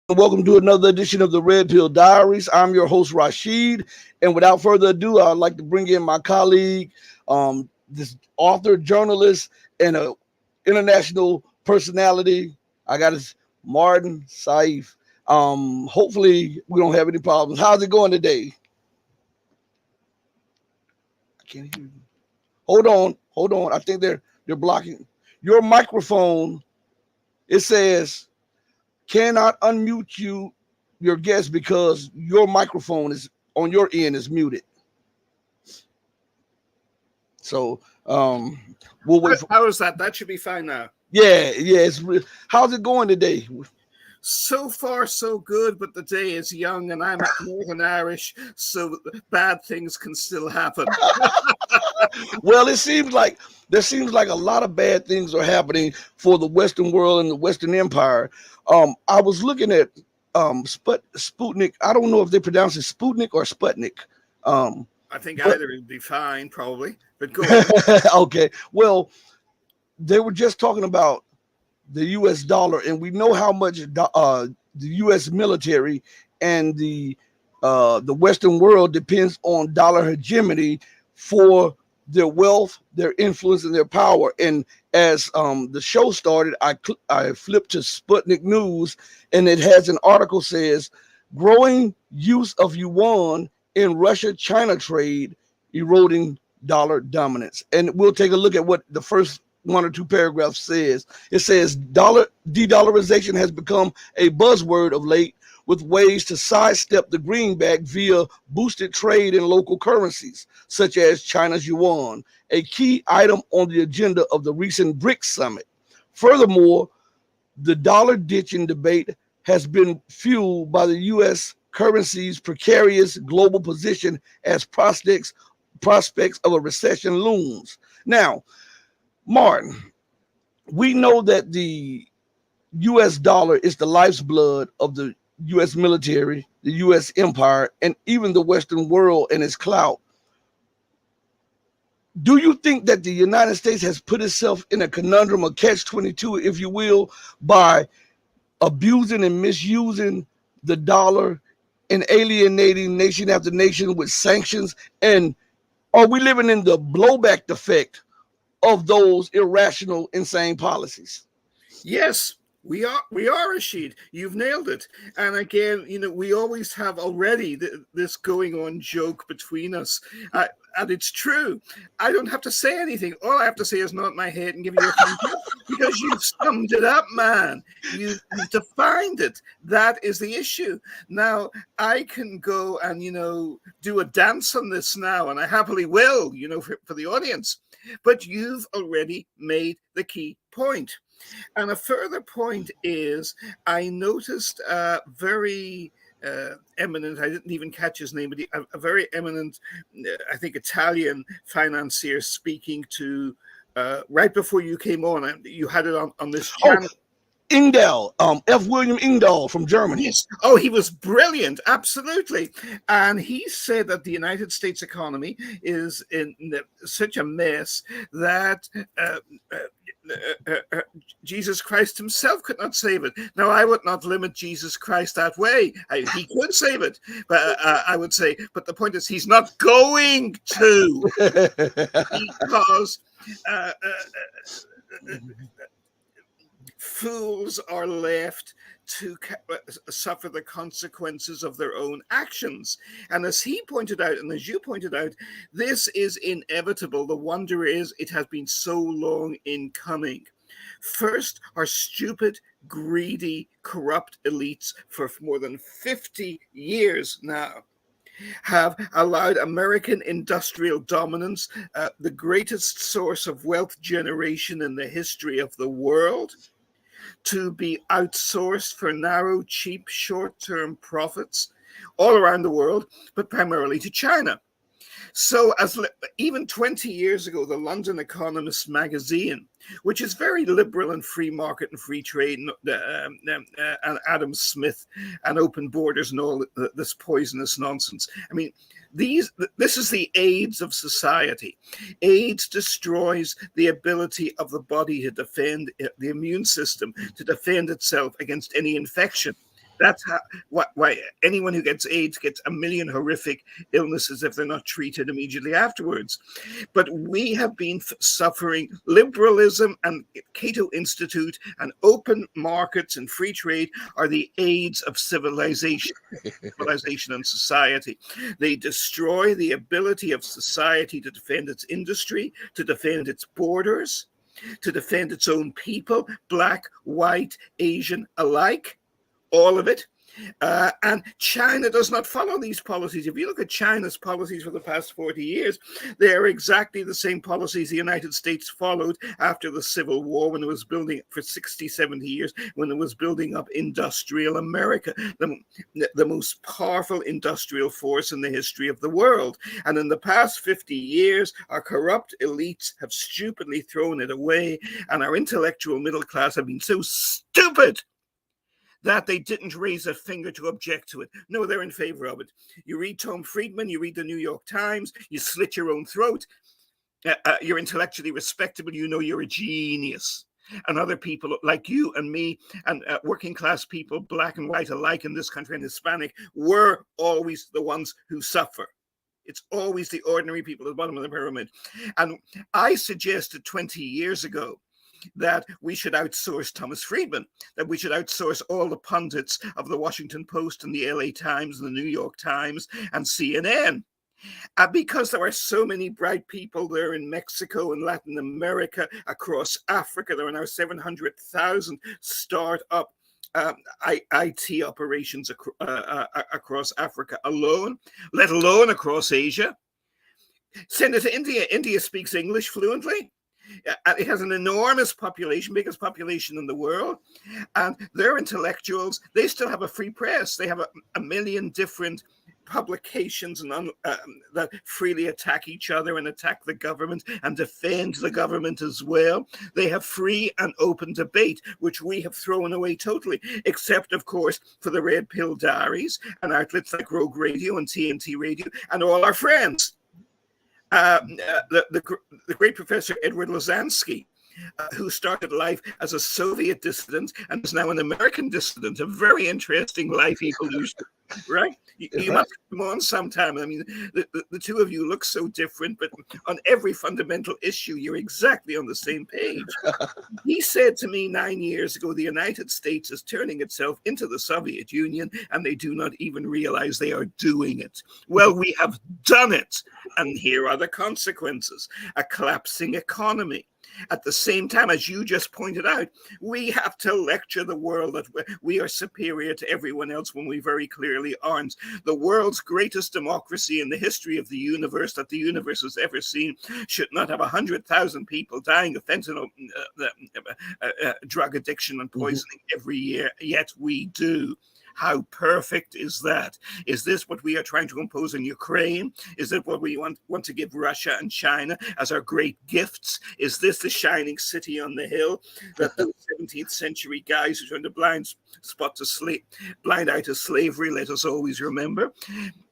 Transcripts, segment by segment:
Welcome to another edition of the Red Pill Diaries. I'm your host, Rashid. And without further ado, I'd like to bring in my colleague, this author, journalist, and a international personality. I got his Martin Sieff. Hopefully, we don't have any problems. How's it going today? I can't hear you. Hold on. I think they're blocking your microphone. It says cannot unmute your guest because your microphone is on your end is muted. So we'll wait for. How is that? That should be fine now. Yeah. How's it going today? So far, so good, but the day is young and I'm Northern Irish, so bad things can still happen. Well, there seems like a lot of bad things are happening for the Western world and the Western Empire. I was looking at Sputnik. I don't know if they pronounce it Sputnik or Sputnik. I think But either would be fine, probably, but go on. okay, well, they were just talking about the U.S. dollar, and we know how much the U.S. military and the Western world depends on dollar hegemony for their wealth, their influence, and their power. And as the show started, I flipped to Sputnik News, and it has an article says growing use of yuan in Russia-China trade eroding dollar dominance. And we'll take a look at what the first one or two paragraphs says. It says dollar de-dollarization has become a buzzword of late, with ways to sidestep the greenback via boosted trade in local currencies, such as China's yuan, a key item on the agenda of the recent BRICS summit. Furthermore, the dollar ditching debate has been fueled by the U.S. currency's precarious global position as prospects of a recession looms. Now, Martin, we know that the U.S. dollar is the lifeblood of the U.S. military, the U.S. empire, and even the Western world and its clout. Do you think that the United States has put itself in a conundrum, a catch-22, if you will, by abusing and misusing the dollar and alienating nation after nation with sanctions? And are we living in the blowback effect of those irrational, insane policies? Yes, we are, Rashid. You've nailed it. And again, we always have already this going on joke between us. And it's true. I don't have to say anything. All I have to say is nod my head and give you a thumbs up because you've summed it up, man. You've defined it. That is the issue. Now, I can go and, do a dance on this now, and I happily will, for the audience. But you've already made the key point. And a further point is I noticed a very eminent, I didn't even catch his name, but a very eminent, I think, Italian financier speaking to right before you came on. And you had it on this Oh, channel. Ingdahl, F. William Ingdahl from Germany. Yes. Oh, he was brilliant. Absolutely. And he said that the United States economy is in such a mess that Jesus Christ himself could not save it. Now, I would not limit Jesus Christ that way. He could save it, but I would say, but the point is, he's not going to because fools are left to suffer the consequences of their own actions. And as he pointed out, and as you pointed out, this is inevitable. The wonder is it has been so long in coming. First, our stupid, greedy, corrupt elites for more than 50 years now have allowed American industrial dominance, the greatest source of wealth generation in the history of the world, to be outsourced for narrow, cheap, short-term profits all around the world, but primarily to China. So even 20 years ago, the London Economist magazine, which is very liberal and free market and free trade, and Adam Smith and open borders and all this poisonous nonsense. I mean, this is the AIDS of society. AIDS destroys the ability of the body to defend the immune system, to defend itself against any infection. That's how, why anyone who gets AIDS gets a million horrific illnesses if they're not treated immediately afterwards. But we have been suffering liberalism, and Cato Institute and open markets and free trade are the aids of civilization and society. They destroy the ability of society to defend its industry, to defend its borders, to defend its own people, black, white, Asian alike, all of it. And China does not follow these policies. If you look at China's policies for the past 40 years, they are exactly the same policies the United States followed after the Civil War, when it was building for 60, 70 years, when it was building up industrial America, the most powerful industrial force in the history of the world. And in the past 50 years, our corrupt elites have stupidly thrown it away, and our intellectual middle class have been so stupid that they didn't raise a finger to object to it. No, they're in favor of it. You read Tom Friedman, you read the New York Times, you slit your own throat. You're intellectually respectable, you know you're a genius. And other people like you and me and working class people, black and white alike in this country and Hispanic, were always the ones who suffer. It's always the ordinary people at the bottom of the pyramid. And I suggested 20 years ago that we should outsource Thomas Friedman, that we should outsource all the pundits of the Washington Post and the LA Times and the New York Times and CNN. Because there are so many bright people there in Mexico and Latin America, across Africa. There are now 700,000 startup IT operations across Africa alone, let alone across Asia. Send it to India. India speaks English fluently. It has an enormous population, biggest population in the world, and their intellectuals, they still have a free press. They have a million different publications and that freely attack each other and attack the government and defend the government as well. They have free and open debate, which we have thrown away totally, except, of course, for the Red Pill Diaries and outlets like Rogue Radio and TNT Radio and all our friends. The great professor Edward Lozansky, who started life as a Soviet dissident and is now an American dissident, a very interesting life evolution, right? You must come on sometime. I mean, the two of you look so different, but on every fundamental issue, you're exactly on the same page. He said to me 9 years ago, the United States is turning itself into the Soviet Union, and they do not even realize they are doing it. Well, we have done it, and here are the consequences: a collapsing economy. At the same time, as you just pointed out, we have to lecture the world that we are superior to everyone else when we very clearly aren't. The world's greatest democracy in the history of the universe that the universe has ever seen should not have 100,000 people dying of fentanyl drug addiction and poisoning every year, yet we do. How perfect is that? Is this what we are trying to impose in Ukraine? Is it what we want to give Russia and China as our great gifts? Is this the shining city on the hill that those 17th century guys who turned a blind eye to slavery, let us always remember?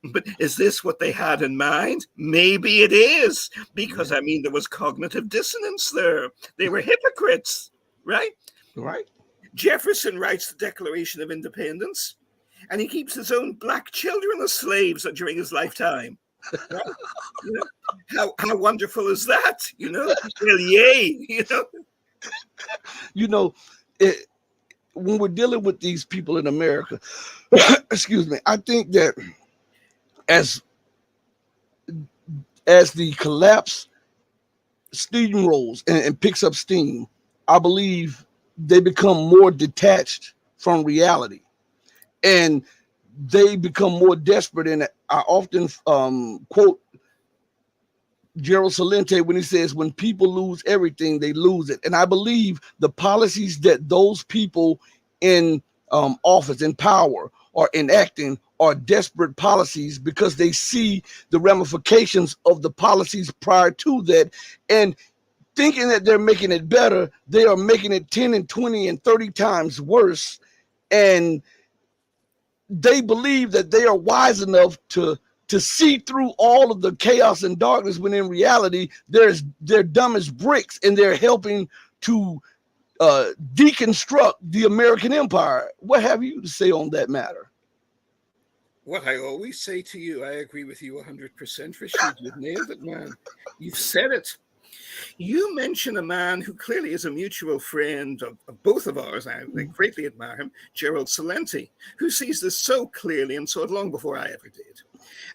But is this what they had in mind? Maybe it is, because I mean, there was cognitive dissonance there. They were hypocrites, right? Right. Jefferson writes the Declaration of Independence, and he keeps his own black children as slaves during his lifetime. Right? You know, how wonderful is that? You know, well, yay! You know, when we're dealing with these people in America, excuse me, I think that as the collapse steamrolls and picks up steam, I believe they become more detached from reality, and they become more desperate. And I often quote Gerald Salente when he says, when people lose everything, they lose it. And I believe the policies that those people in office, in power, are enacting are desperate policies, because they see the ramifications of the policies prior to that, and thinking that they're making it better, they are making it 10 and 20 and 30 times worse. And they believe that they are wise enough to see through all of the chaos and darkness, when in reality, they're dumb as bricks, and they're helping to deconstruct the American empire. What have you to say on that matter? What I always say to you, I agree with you 100%, Rashid. You've nailed it, man. You've said it. You mention a man who clearly is a mutual friend of both of ours. I greatly admire him, Gerald Celente, who sees this so clearly and saw it long before I ever did.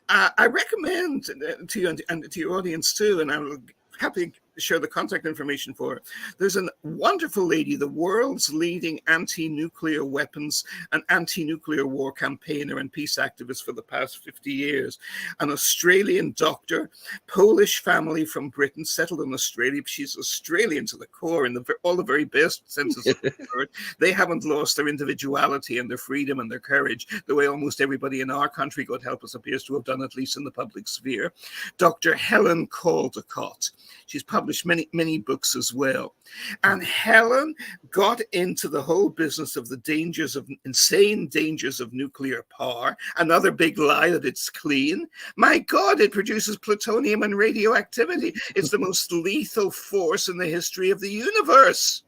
I recommend to you and to your audience too, and I will happily share the contact information for her. There's a wonderful lady, the world's leading anti-nuclear weapons and anti-nuclear war campaigner and peace activist for the past 50 years, an Australian doctor, Polish family from Britain, settled in Australia. She's Australian to the core in all the very best senses of the word. They haven't lost their individuality and their freedom and their courage the way almost everybody in our country, God help us, appears to have done, at least in the public sphere. Dr. Helen Caldecott. She's published many books as well. And Helen got into the whole business of the dangers of insane dangers of nuclear power. Another big lie that it's clean. My God, it produces plutonium and radioactivity. It's the most lethal force in the history of the universe.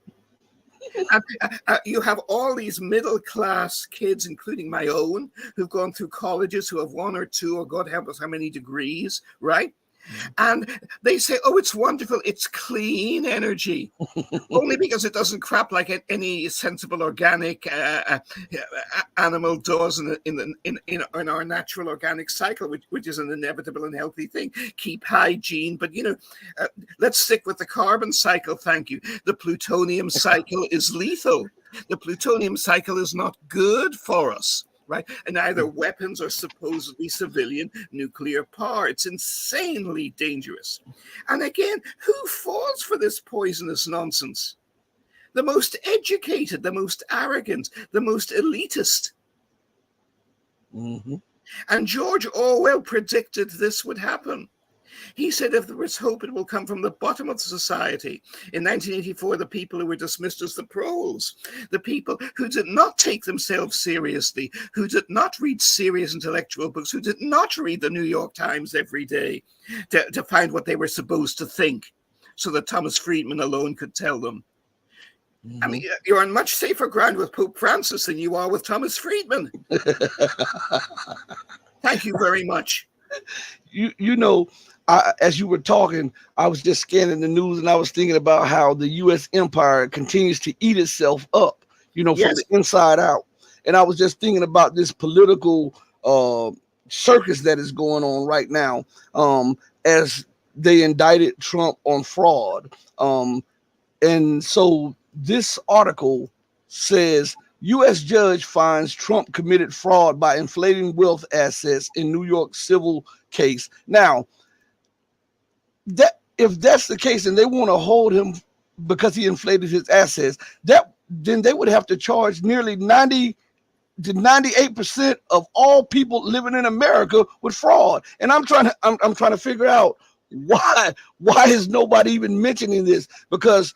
You have all these middle-class kids, including my own, who've gone through colleges, who have one or two, or God help us, how many degrees, right? And they say, oh, it's wonderful, it's clean energy, only because it doesn't crap like any sensible organic animal does in our natural organic cycle, which is an inevitable and healthy thing. Keep hygiene, but let's stick with the carbon cycle, thank you. The plutonium cycle is lethal. The plutonium cycle is not good for us. Right? And either weapons or supposedly civilian nuclear power. It's insanely dangerous. And again, who falls for this poisonous nonsense? The most educated, the most arrogant, the most elitist. Mm-hmm. And George Orwell predicted this would happen. He said, if there is hope, it will come from the bottom of society. In 1984, the people who were dismissed as the proles, the people who did not take themselves seriously, who did not read serious intellectual books, who did not read the New York Times every day to find what they were supposed to think, so that Thomas Friedman alone could tell them. Mm-hmm. I mean, you're on much safer ground with Pope Francis than you are with Thomas Friedman. Thank you very much. You know, as you were talking, I was just scanning the news and I was thinking about how the U.S. empire continues to eat itself up, from the inside out. And I was just thinking about this political circus that is going on right now, as they indicted Trump on fraud. And so this article says, U.S. judge finds Trump committed fraud by inflating wealth assets in New York civil case. Now, if that's the case and they want to hold him because he inflated his assets, then they would have to charge nearly 90 to 98% of all people living in America with fraud. And I'm trying to figure out why is nobody even mentioning this? Because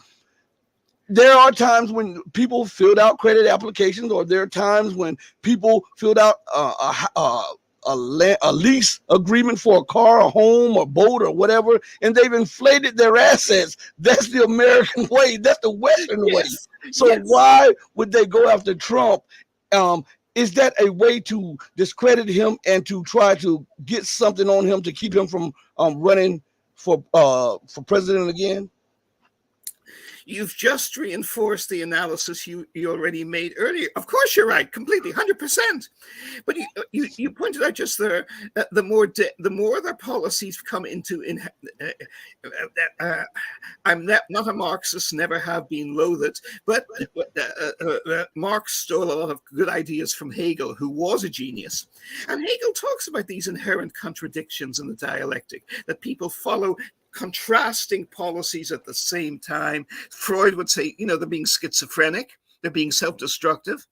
there are times when people filled out credit applications, or there are times when people filled out a lease agreement for a car, a home, a boat, or whatever, and they've inflated their assets. That's the American way. That's the Western way. So why would they go after Trump? Is that a way to discredit him and to try to get something on him to keep him from running for president again? You've just reinforced the analysis you already made earlier. Of course, you're right, completely, 100%. But you pointed out just there that the more their policies come into. I'm not a Marxist, never have been, loathe it. But Marx stole a lot of good ideas from Hegel, who was a genius. And Hegel talks about these inherent contradictions in the dialectic, that people follow contrasting policies at the same time. Freud would say, they're being schizophrenic, they're being self-destructive,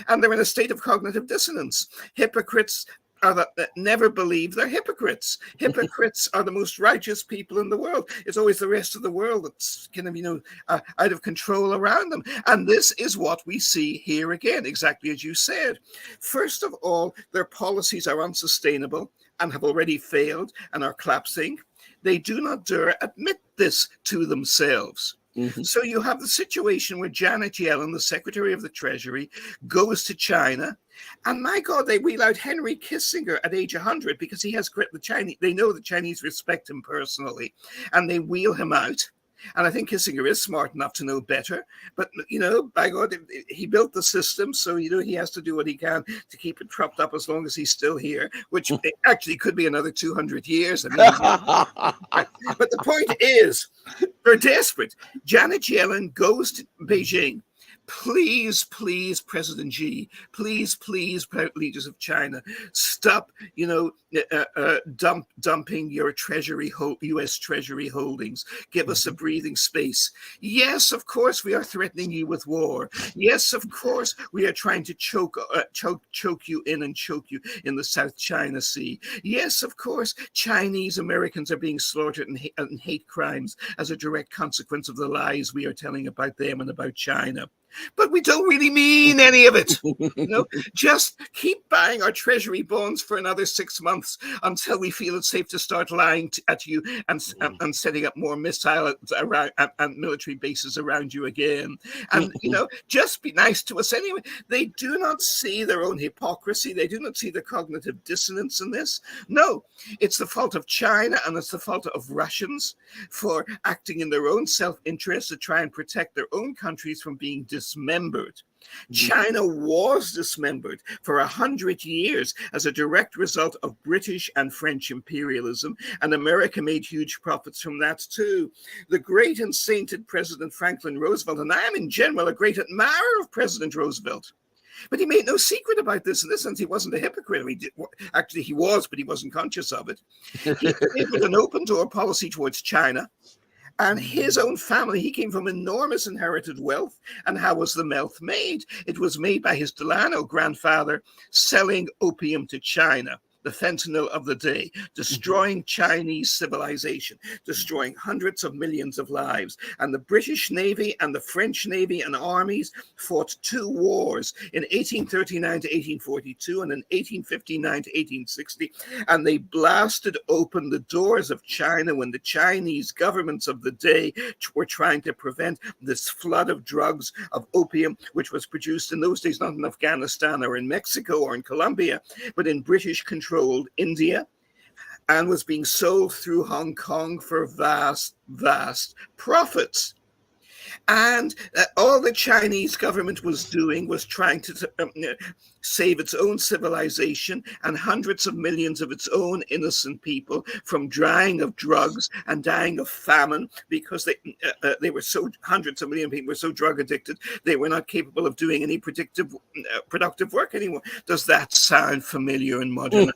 and they're in a state of cognitive dissonance. Hypocrites are that never believe they're hypocrites. Hypocrites are the most righteous people in the world. It's always the rest of the world that's kind of, out of control around them. And this is what we see here again, exactly as you said. First of all, their policies are unsustainable and have already failed and are collapsing. They do not dare admit this to themselves. Mhm. So you have the situation where Janet Yellen, the Secretary of the Treasury, goes to China, and my God, they wheel out Henry Kissinger at age 100 because he has the Chinese. They know the Chinese respect him personally, and they wheel him out. And I think Kissinger is smart enough to know better. But, by God, he built the system. So, he has to do what he can to keep it propped up as long as he's still here, which actually could be another 200 years. I mean, but the point is, they're desperate. Janet Yellen goes to Beijing. Please, please, President Xi, please, leaders of China, stop, dumping your U.S. Treasury holdings. Give us a breathing space. Yes, of course, we are threatening you with war. Yes, of course, we are trying to choke you in and choke you in the South China Sea. Yes, of course, Chinese Americans are being slaughtered in hate crimes as a direct consequence of the lies we are telling about them and about China. But we don't really mean any of it. Just keep buying our treasury bonds for another 6 months until we feel it's safe to start lying at you and setting up more missiles around and military bases around you again. And just be nice to us anyway. They do not see their own hypocrisy. They do not see the cognitive dissonance in this. No, it's the fault of China and it's the fault of Russians for acting in their own self-interest to try and protect their own countries from being dismembered. China was dismembered for 100 years as a direct result of British and French imperialism, and America made huge profits from that too. The great and sainted President Franklin Roosevelt, and I am in general a great admirer of President Roosevelt, but he made no secret about this. In this sense, he wasn't a hypocrite. Actually, he was, but he wasn't conscious of it. He favored an open door policy towards China. And his own family, he came from enormous inherited wealth. And how was the wealth made? It was made by his Delano grandfather selling opium to China, the fentanyl of the day, destroying Chinese civilization, destroying hundreds of millions of lives. And the British Navy and the French Navy and armies fought 2 wars in 1839 to 1842 and in 1859 to 1860. And they blasted open the doors of China when the Chinese governments of the day were trying to prevent this flood of drugs, of opium, which was produced in those days not in Afghanistan or in Mexico or in Colombia, but in British controlled India, and was being sold through Hong Kong for vast, vast profits. And all the Chinese government was doing was trying to save its own civilization and hundreds of millions of its own innocent people from dying of drugs and dying of famine because they were so, hundreds of million people were so drug addicted, they were not capable of doing any productive work anymore. Does that sound familiar in modern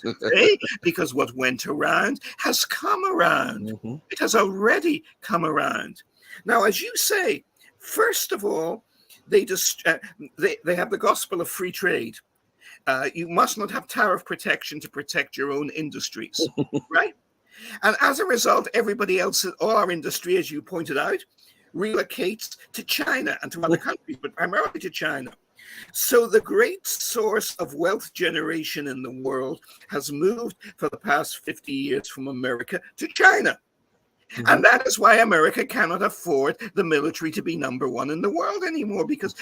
today? Because what went around has come around. It has already come around. Now, as you say, first of all, they have the gospel of free trade. You must not have tariff protection to protect your own industries, right? And as a result, everybody else, all our industry, as you pointed out, relocates to China and to other countries, but primarily to China. So the great source of wealth generation in the world has moved for the past 50 years from America to China. And that is why America cannot afford the military to be number 1 in the world anymore, because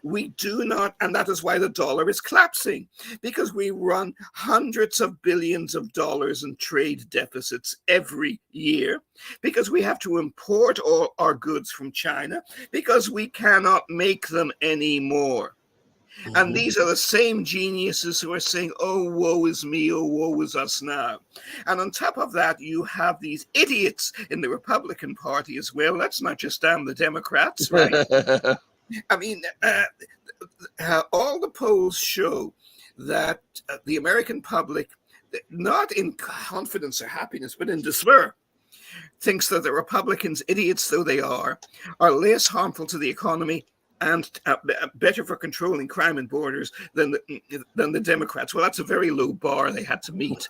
we do not, and that is why the dollar is collapsing, because we run hundreds of billions of dollars in trade deficits every year, because we have to import all our goods from China, because we cannot make them anymore. And these are the same geniuses who are saying, oh, woe is me, oh, woe is us now. And on top of that, you have these idiots in the Republican Party as well. Let's not just damn the Democrats, right? I mean, all the polls show that the American public, not in confidence or happiness, but in despair, thinks that the Republicans, idiots though they are less harmful to the economy and better for controlling crime and borders than the Democrats. Well, that's a very low bar they had to meet.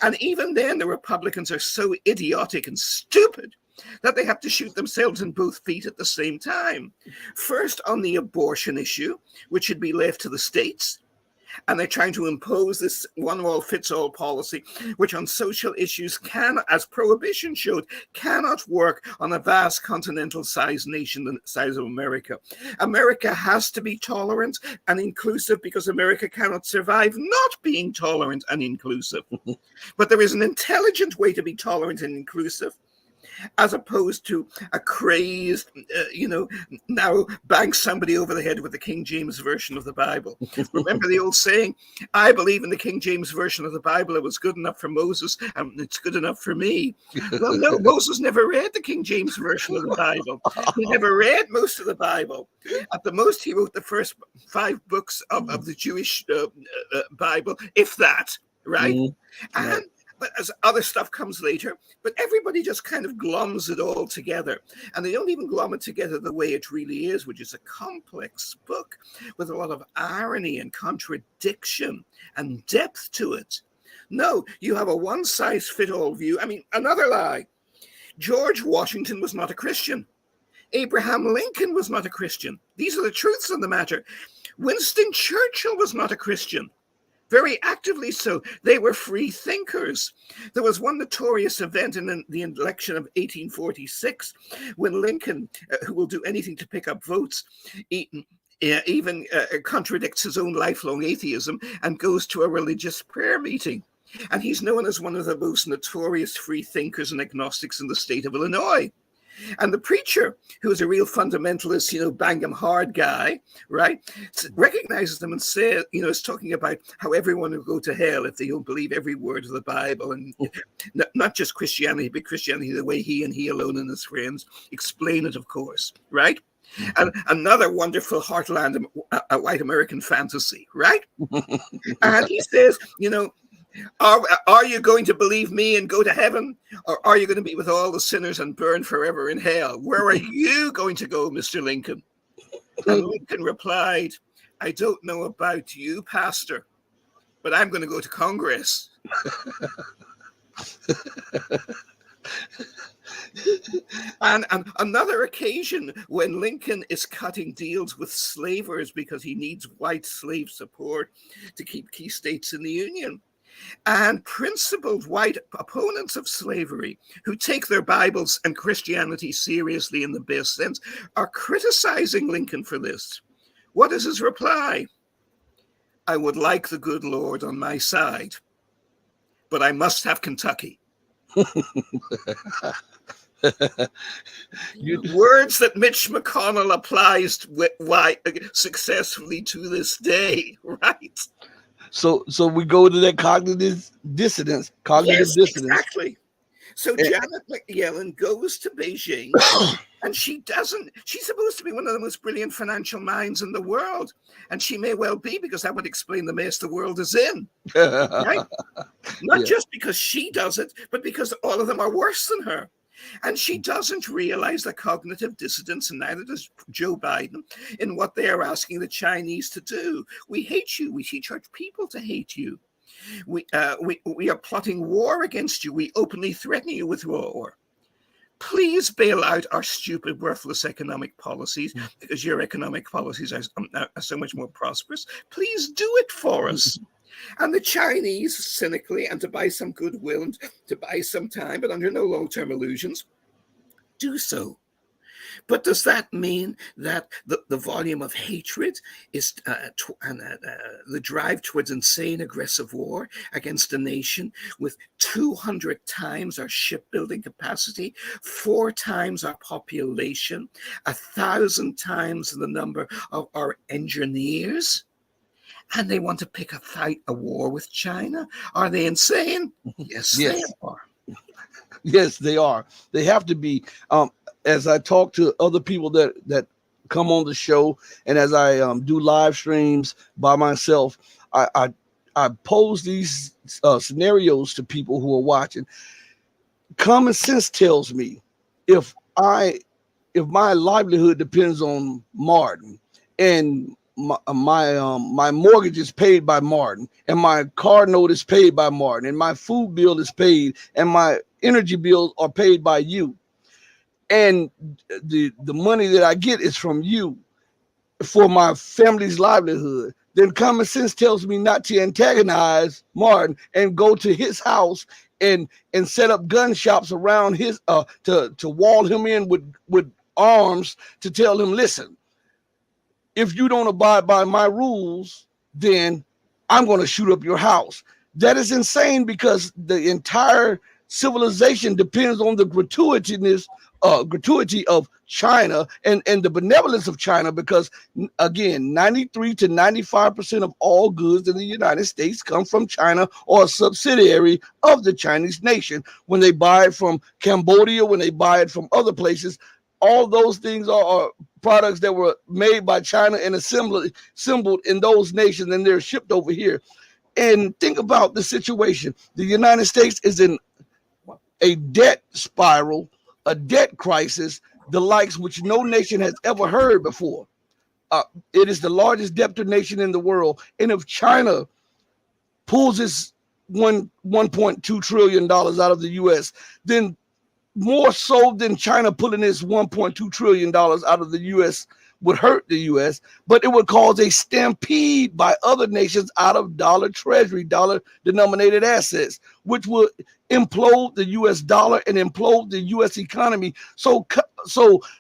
And even then, the Republicans are so idiotic and stupid that they have to shoot themselves in both feet at the same time. First, on the abortion issue, which should be left to the states, And they're trying to impose this one-all-fits-all policy, which on social issues can, as prohibition showed, cannot work on a vast continental-sized nation the size of America. America has to be tolerant and inclusive because America cannot survive not being tolerant and inclusive. But there is an intelligent way to be tolerant and inclusive, as opposed to a crazed, now bang somebody over the head with the King James Version of the Bible. Remember the old saying, I believe in the King James Version of the Bible. It was good enough for Moses, and it's good enough for me. Well, no, Moses never read the King James Version of the Bible. He never read most of the Bible. At the most, he wrote the first 5 books of the Jewish Bible, if that, right? And but as other stuff comes later, but everybody just kind of gloms it all together. And they don't even glom it together the way it really is, which is a complex book with a lot of irony and contradiction and depth to it. No, you have a one-size-fits-all view. I mean, another lie. George Washington was not a Christian. Abraham Lincoln was not a Christian. These are the truths of the matter. Winston Churchill was not a Christian. Very actively so. They were free thinkers. There was one notorious event in the election of 1846 when Lincoln, who will do anything to pick up votes, even contradicts his own lifelong atheism and goes to a religious prayer meeting. And he's known as one of the most notorious free thinkers and agnostics in the state of Illinois. And the preacher, who is a real fundamentalist, bang 'em hard guy, right, recognizes them and says, is talking about how everyone will go to hell if they don't believe every word of the Bible, and not just Christianity, but Christianity the way he and he alone and his friends explain it, of course, right? And another wonderful heartland white American fantasy, right? And he says, are you going to believe me and go to heaven? Or are you going to be with all the sinners and burn forever in hell? Where are you going to go, Mr. Lincoln? And Lincoln replied, I don't know about you, Pastor, but I'm going to go to Congress. And another occasion when Lincoln is cutting deals with slavers because he needs white slave support to keep key states in the Union. And principled white opponents of slavery who take their Bibles and Christianity seriously in the best sense are criticizing Lincoln for this. What is his reply? I would like the good Lord on my side, but I must have Kentucky. Words that Mitch McConnell applies successfully to this day, right? So we go to that cognitive dissonance. Yes, exactly. So Janet Yellen goes to Beijing, and she's supposed to be one of the most brilliant financial minds in the world. And she may well be, because that would explain the mess the world is in. Right? Not just because she does it, but because all of them are worse than her. And she doesn't realize the cognitive dissonance, and neither does Joe Biden, in what they are asking the Chinese to do. We hate you. We teach our people to hate you. We are plotting war against you. We openly threaten you with war. Please bail out our stupid, worthless economic policies, because your economic policies are so much more prosperous. Please do it for us. And the Chinese, cynically, and to buy some goodwill and to buy some time, but under no long-term illusions, do so. But does that mean that the volume of hatred is the drive towards insane, aggressive war against a nation with 200 times our shipbuilding capacity, 4 times our population, 1,000 times the number of our engineers? And they want to pick a war with China? Are they insane? Yes, they are. Yes, they are. They have to be. As I talk to other people that come on the show, and as I do live streams by myself, I pose these scenarios to people who are watching. Common sense tells me if my livelihood depends on Martin, and my mortgage is paid by Martin, and my car note is paid by Martin, and my food bill is paid, and my energy bills are paid by you, and the money that I get is from you for my family's livelihood, then common sense tells me not to antagonize Martin and go to his house and set up gun shops around his to wall him in with arms to tell him, listen, if you don't abide by my rules, then I'm going to shoot up your house. That is insane because the entire civilization depends on the gratuity of China and the benevolence of China because again, 93 to 95% of all goods in the United States come from China or a subsidiary of the Chinese nation. When they buy it from Cambodia, when they buy it from other places, all those things are products that were made by China and assembled in those nations, and they're shipped over here. And think about the situation. The United States is in a debt spiral, a debt crisis, the likes which no nation has ever heard before. It is the largest debtor nation in the world. And if China pulls its $1.2 trillion out of the U.S., then more so than China pulling its $1.2 trillion out of the U.S. would hurt the U.S., but it would cause a stampede by other nations out of dollar treasury, dollar denominated assets, which would implode the U.S. dollar and implode the U.S. economy. So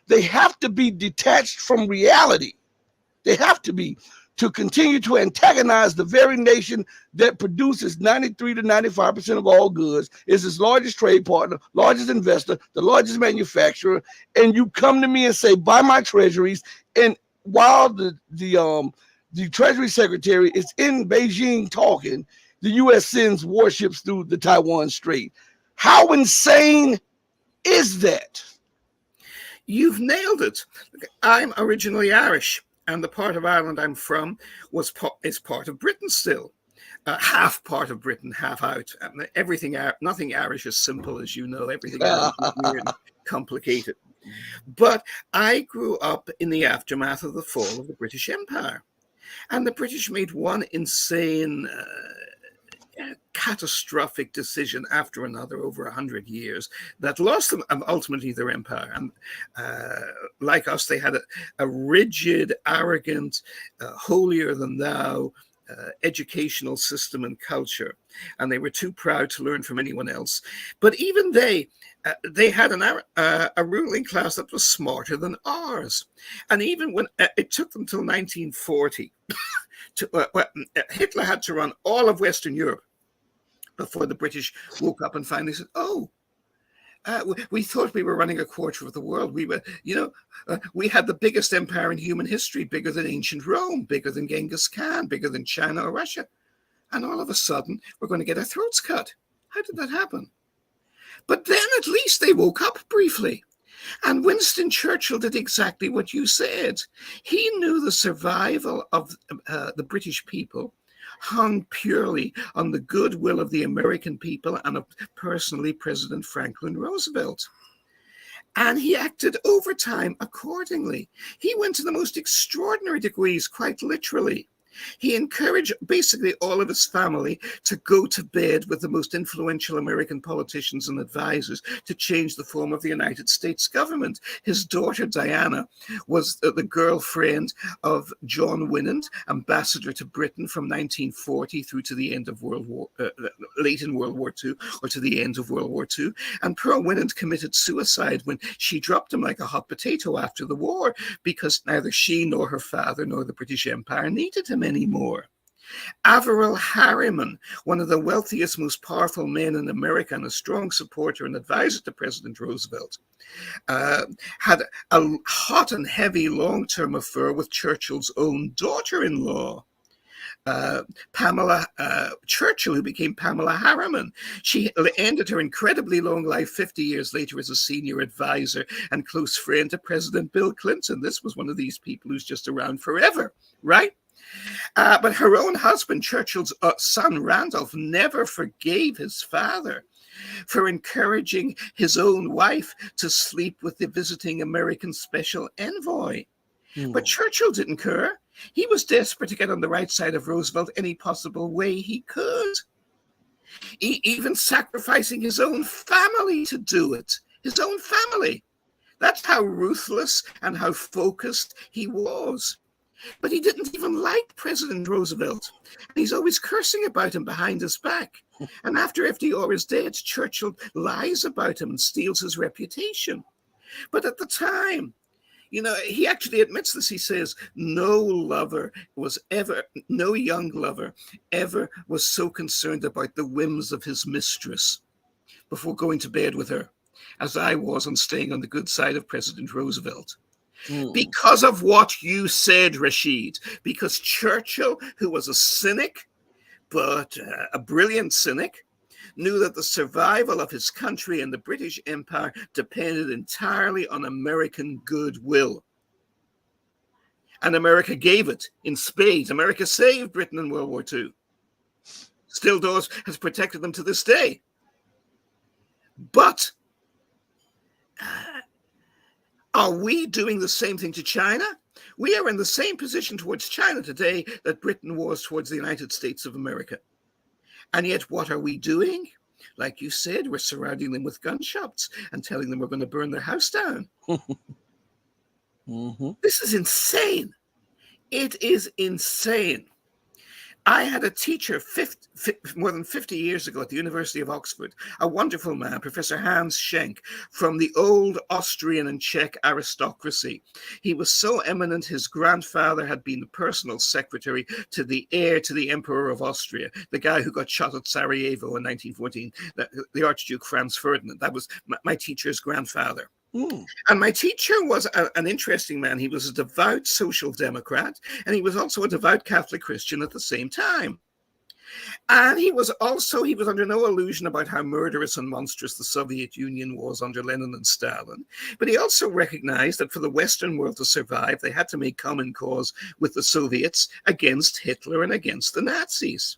they have to be detached from reality. They have to be to continue to antagonize the very nation that produces 93 to 95% of all goods, is its largest trade partner, largest investor, the largest manufacturer, and you come to me and say, buy my treasuries, and while the Treasury Secretary is in Beijing talking, the U.S. sends warships through the Taiwan Strait. How insane is that? You've nailed it. I'm originally Irish, and the part of Ireland I'm from is part of Britain still. Half part of Britain, half out. Everything, nothing Irish is simple, as you know. Everything Irish is weird and complicated. But I grew up in the aftermath of the fall of the British Empire. And the British made one insane, catastrophic decision after another over 100 years that lost them ultimately their empire. And like us, they had a rigid, arrogant, holier than thou educational system and culture, and they were too proud to learn from anyone else. But even they had a ruling class that was smarter than ours. And even when it took them till 1940, Hitler had to run all of Western Europe before the British woke up and finally said, "Oh, we thought we were running a quarter of the world. We were, we had the biggest empire in human history, bigger than ancient Rome, bigger than Genghis Khan, bigger than China or Russia. And all of a sudden, we're going to get our throats cut. How did that happen?" But then at least they woke up briefly. And Winston Churchill did exactly what you said. He knew the survival of the British people hung purely on the goodwill of the American people and of personally President Franklin Roosevelt. And he acted over time accordingly. He went to the most extraordinary degrees, quite literally. He encouraged basically all of his family to go to bed with the most influential American politicians and advisors to change the form of the United States government. His daughter, Diana, was the girlfriend of John Winant, ambassador to Britain from 1940 through to the end of late in World War II, or to the end of World War II. And poor Winant committed suicide when she dropped him like a hot potato after the war, because neither she nor her father nor the British Empire needed him anymore. Averell Harriman, one of the wealthiest, most powerful men in America and a strong supporter and advisor to President Roosevelt, had a hot and heavy long-term affair with Churchill's own daughter-in-law, Pamela Churchill, who became Pamela Harriman. She ended her incredibly long life 50 years later as a senior advisor and close friend to President Bill Clinton. This was one of these people who's just around forever, right? But her own husband, Churchill's son, Randolph, never forgave his father for encouraging his own wife to sleep with the visiting American special envoy. But Churchill didn't care. He was desperate to get on the right side of Roosevelt any possible way he could, even sacrificing his own family to do it. His own family. That's how ruthless and how focused he was. But he didn't even like President Roosevelt. And he's always cursing about him behind his back. And after FDR is dead, Churchill lies about him and steals his reputation. But at the time, he actually admits this. He says, no young lover ever was so concerned about the whims of his mistress before going to bed with her as I was on staying on the good side of President Roosevelt. Because of what you said, Rashid, because Churchill, who was a cynic, but a brilliant cynic, knew that the survival of his country and the British Empire depended entirely on American goodwill. And America gave it in spades. America saved Britain in World War II. Still does, has protected them to this day. But are we doing the same thing to China? We are in the same position towards China today that Britain was towards the United States of America. And yet, what are we doing? Like you said, we're surrounding them with gunshots and telling them we're going to burn their house down. This is insane. It is insane. I had a teacher more than 50 years ago at the University of Oxford, a wonderful man, Professor Hans Schenk, from the old Austrian and Czech aristocracy. He was so eminent, his grandfather had been the personal secretary to the heir to the Emperor of Austria, the guy who got shot at Sarajevo in 1914, the Archduke Franz Ferdinand. That was my teacher's grandfather. And my teacher was an interesting man. He was a devout social democrat, and he was also a devout Catholic Christian at the same time. And he was under no illusion about how murderous and monstrous the Soviet Union was under Lenin and Stalin. But he also recognized that for the Western world to survive, they had to make common cause with the Soviets against Hitler and against the Nazis.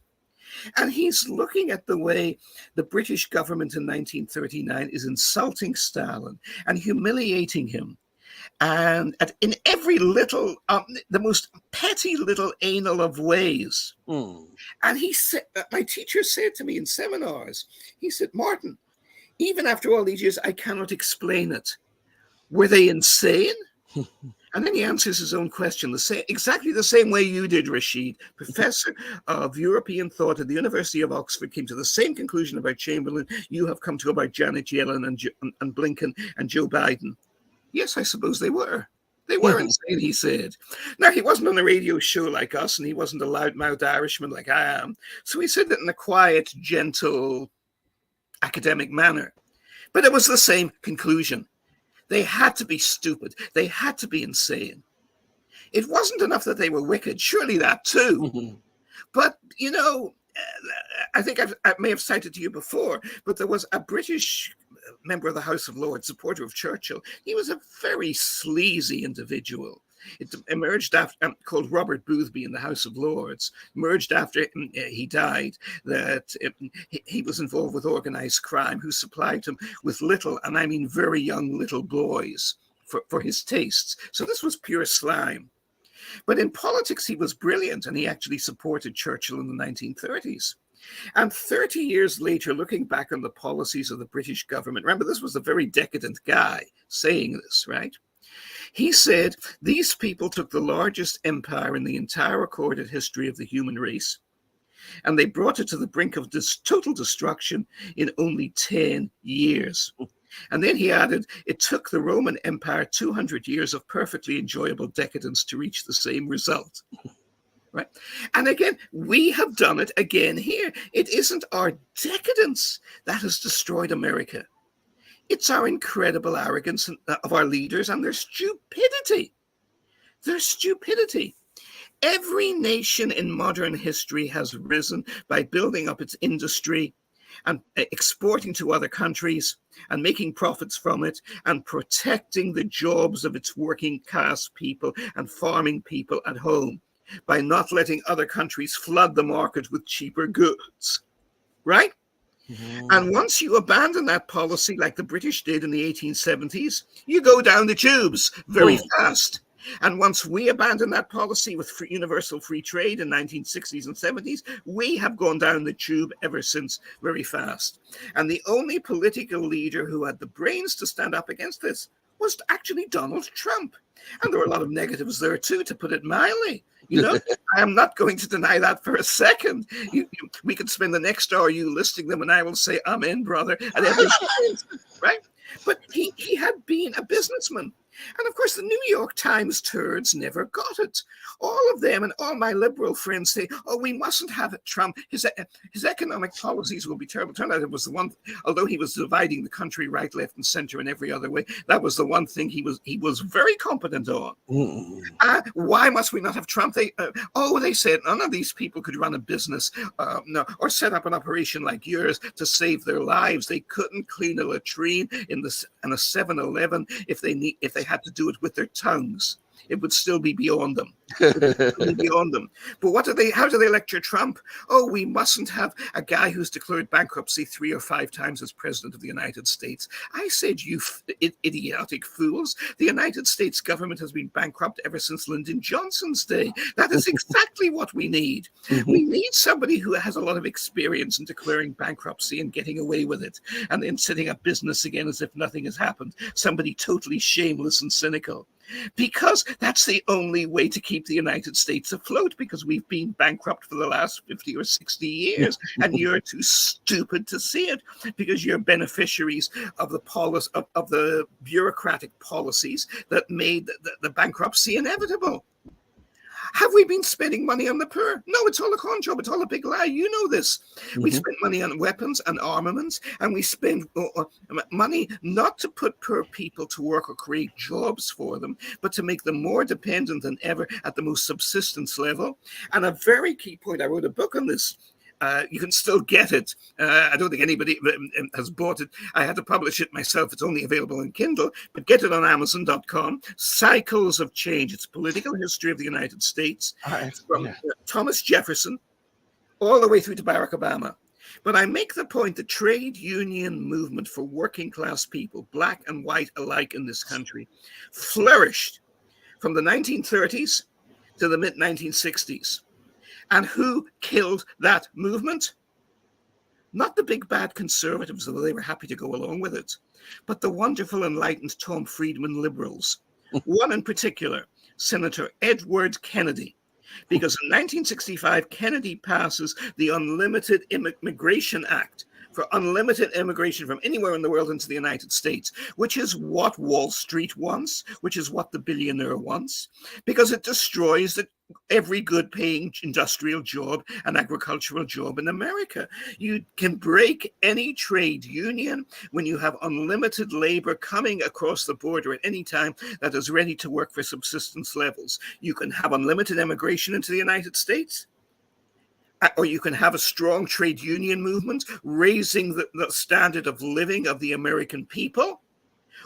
And he's looking at the way the British government in 1939 is insulting Stalin and humiliating him. And in every little, the most petty little anal of ways. And he said, my teacher said to me in seminars, he said, Martin, even after all these years, I cannot explain it. Were they insane? And then he answers his own question exactly the same way you did, Rashid. Professor of European thought at the University of Oxford came to the same conclusion about Chamberlain you have come to about Janet Yellen and Blinken and Joe Biden. Yes, I suppose they were. They were insane, he said. Now, he wasn't on a radio show like us, and he wasn't a loudmouth Irishman like I am. So he said it in a quiet, gentle, academic manner. But it was the same conclusion. They had to be stupid. They had to be insane. It wasn't enough that they were wicked. Surely that too. But, I think I may have cited to you before, but there was a British member of the House of Lords, supporter of Churchill. He was a very sleazy individual. It emerged after, called Robert Boothby in the House of Lords, emerged after he died, that he was involved with organized crime, who supplied him with little, and I mean very young little boys for his tastes. So this was pure slime. But in politics, he was brilliant, and he actually supported Churchill in the 1930s. And 30 years later, looking back on the policies of the British government, remember, this was a very decadent guy saying this, right? He said, these people took the largest empire in the entire recorded history of the human race, and they brought it to the brink of this total destruction in only 10 years. And then he added, it took the Roman Empire 200 years of perfectly enjoyable decadence to reach the same result. Right? And again, we have done it again here. It isn't our decadence that has destroyed America. It's our incredible arrogance of our leaders and their stupidity. Their stupidity. Every nation in modern history has risen by building up its industry and exporting to other countries and making profits from it and protecting the jobs of its working class people and farming people at home by not letting other countries flood the market with cheaper goods, right? And once you abandon that policy like the British did in the 1870s, you go down the tubes very fast. And once we abandon that policy with universal free trade in 1960s and 70s, we have gone down the tube ever since very fast. And the only political leader who had the brains to stand up against this was actually Donald Trump. And there were a lot of negatives there too, to put it mildly. I am not going to deny that for a second. We could spend the next hour you listing them, and I will say, "Amen, brother," at every point, right? But he had been a businessman. And of course, the New York Times turds never got it. All of them and all my liberal friends say, "Oh, we mustn't have it, Trump. His economic policies will be terrible." Turned out it was the one, although he was dividing the country right, left, and center in every other way, that was the one thing he was very competent on. Why must we not have Trump? They said none of these people could run a business or set up an operation like yours to save their lives. They couldn't clean a latrine in a 7-Eleven if they had to do it with their tongues. It would still be beyond them. But how do they lecture Trump? Oh, we mustn't have a guy who's declared bankruptcy 3 or 5 times as president of the United States. I said, you idiotic fools. The United States government has been bankrupt ever since Lyndon Johnson's day. That is exactly what we need. We need somebody who has a lot of experience in declaring bankruptcy and getting away with it, and then setting up business again as if nothing has happened. Somebody totally shameless and cynical. Because that's the only way to keep the United States afloat, because we've been bankrupt for the last 50 or 60 years, and you're too stupid to see it, because you're beneficiaries of the bureaucratic policies that made the bankruptcy inevitable. Have we been spending money on the poor? No, it's all a con job. It's all a big lie. You know this. We spend money on weapons and armaments, and we spend money not to put poor people to work or create jobs for them, but to make them more dependent than ever at the most subsistence level. And a very key point, I wrote a book on this. You can still get it. I don't think anybody has bought it. I had to publish it myself. It's only available in Kindle, but get it on Amazon.com. Cycles of Change. It's Political History of the United States from Thomas Jefferson all the way through to Barack Obama. But I make the point the trade union movement for working class people, black and white alike in this country, flourished from the 1930s to the mid-1960s. And who killed that movement? Not the big bad conservatives, although they were happy to go along with it, but the wonderful enlightened Tom Friedman liberals. One in particular, Senator Edward Kennedy. Because in 1965, Kennedy passes the Unlimited Immigration Act for unlimited immigration from anywhere in the world into the United States, which is what Wall Street wants, which is what the billionaire wants, because it destroys every good-paying industrial job and agricultural job in America. You can break any trade union when you have unlimited labor coming across the border at any time that is ready to work for subsistence levels. You can have unlimited immigration into the United States, or you can have a strong trade union movement raising the standard of living of the American people,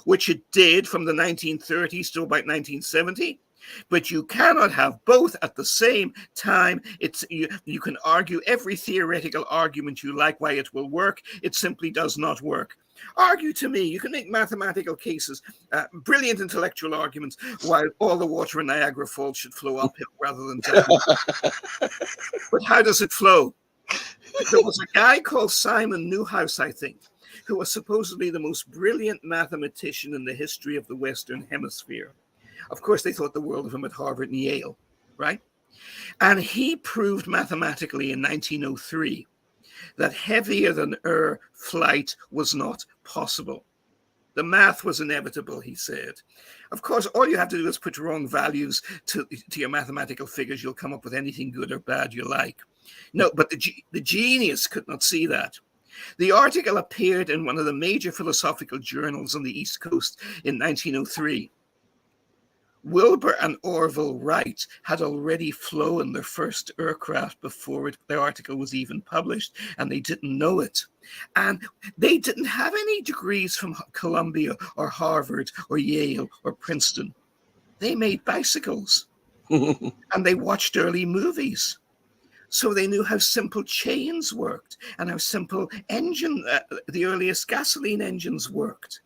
which it did from the 1930s to about 1970. But you cannot have both at the same time. You can argue every theoretical argument you like why it will work. It simply does not work. Argue to me. You can make mathematical cases, brilliant intellectual arguments, why all the water in Niagara Falls should flow uphill rather than down. But how does it flow? There was a guy called Simon Newhouse, I think, who was supposedly the most brilliant mathematician in the history of the Western Hemisphere. Of course, they thought the world of him at Harvard and Yale, right? And he proved mathematically in 1903 that heavier than air flight was not possible. The math was inevitable, he said. Of course, all you have to do is put wrong values to your mathematical figures. You'll come up with anything good or bad you like. No, but the genius could not see that. The article appeared in one of the major philosophical journals on the East Coast in 1903. Wilbur and Orville Wright had already flown their first aircraft before their article was even published, and they didn't know it. And they didn't have any degrees from Columbia or Harvard or Yale or Princeton. They made bicycles, and they watched early movies. So they knew how simple chains worked and how simple the earliest gasoline engines worked.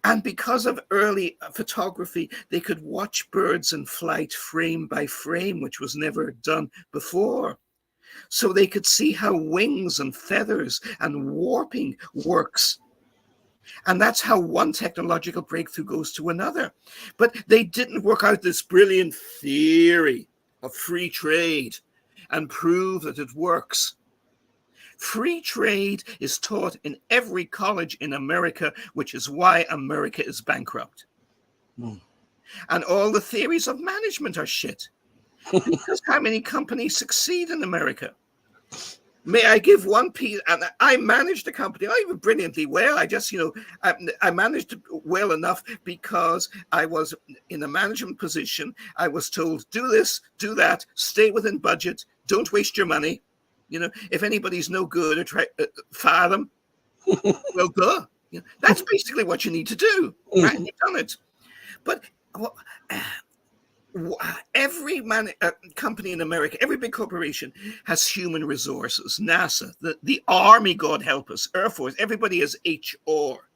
And because of early photography, they could watch birds in flight frame by frame, which was never done before. So they could see how wings and feathers and warping works. And that's how one technological breakthrough goes to another. But they didn't work out this brilliant theory of free trade and prove that it works. Free trade is taught in every college in America, which is why America is bankrupt. Mm. And all the theories of management are shit. Because how many companies succeed in America? May I give one piece? And I managed the company not even brilliantly well. I just, I managed it well enough because I was in a management position. I was told, do this, do that, stay within budget, don't waste your money. If anybody's no good, or try fire them. Well, duh. That's basically what you need to do, right? And you've done it. But every company in America, every big corporation has human resources. NASA, the Army, God help us, Air Force, everybody has HR.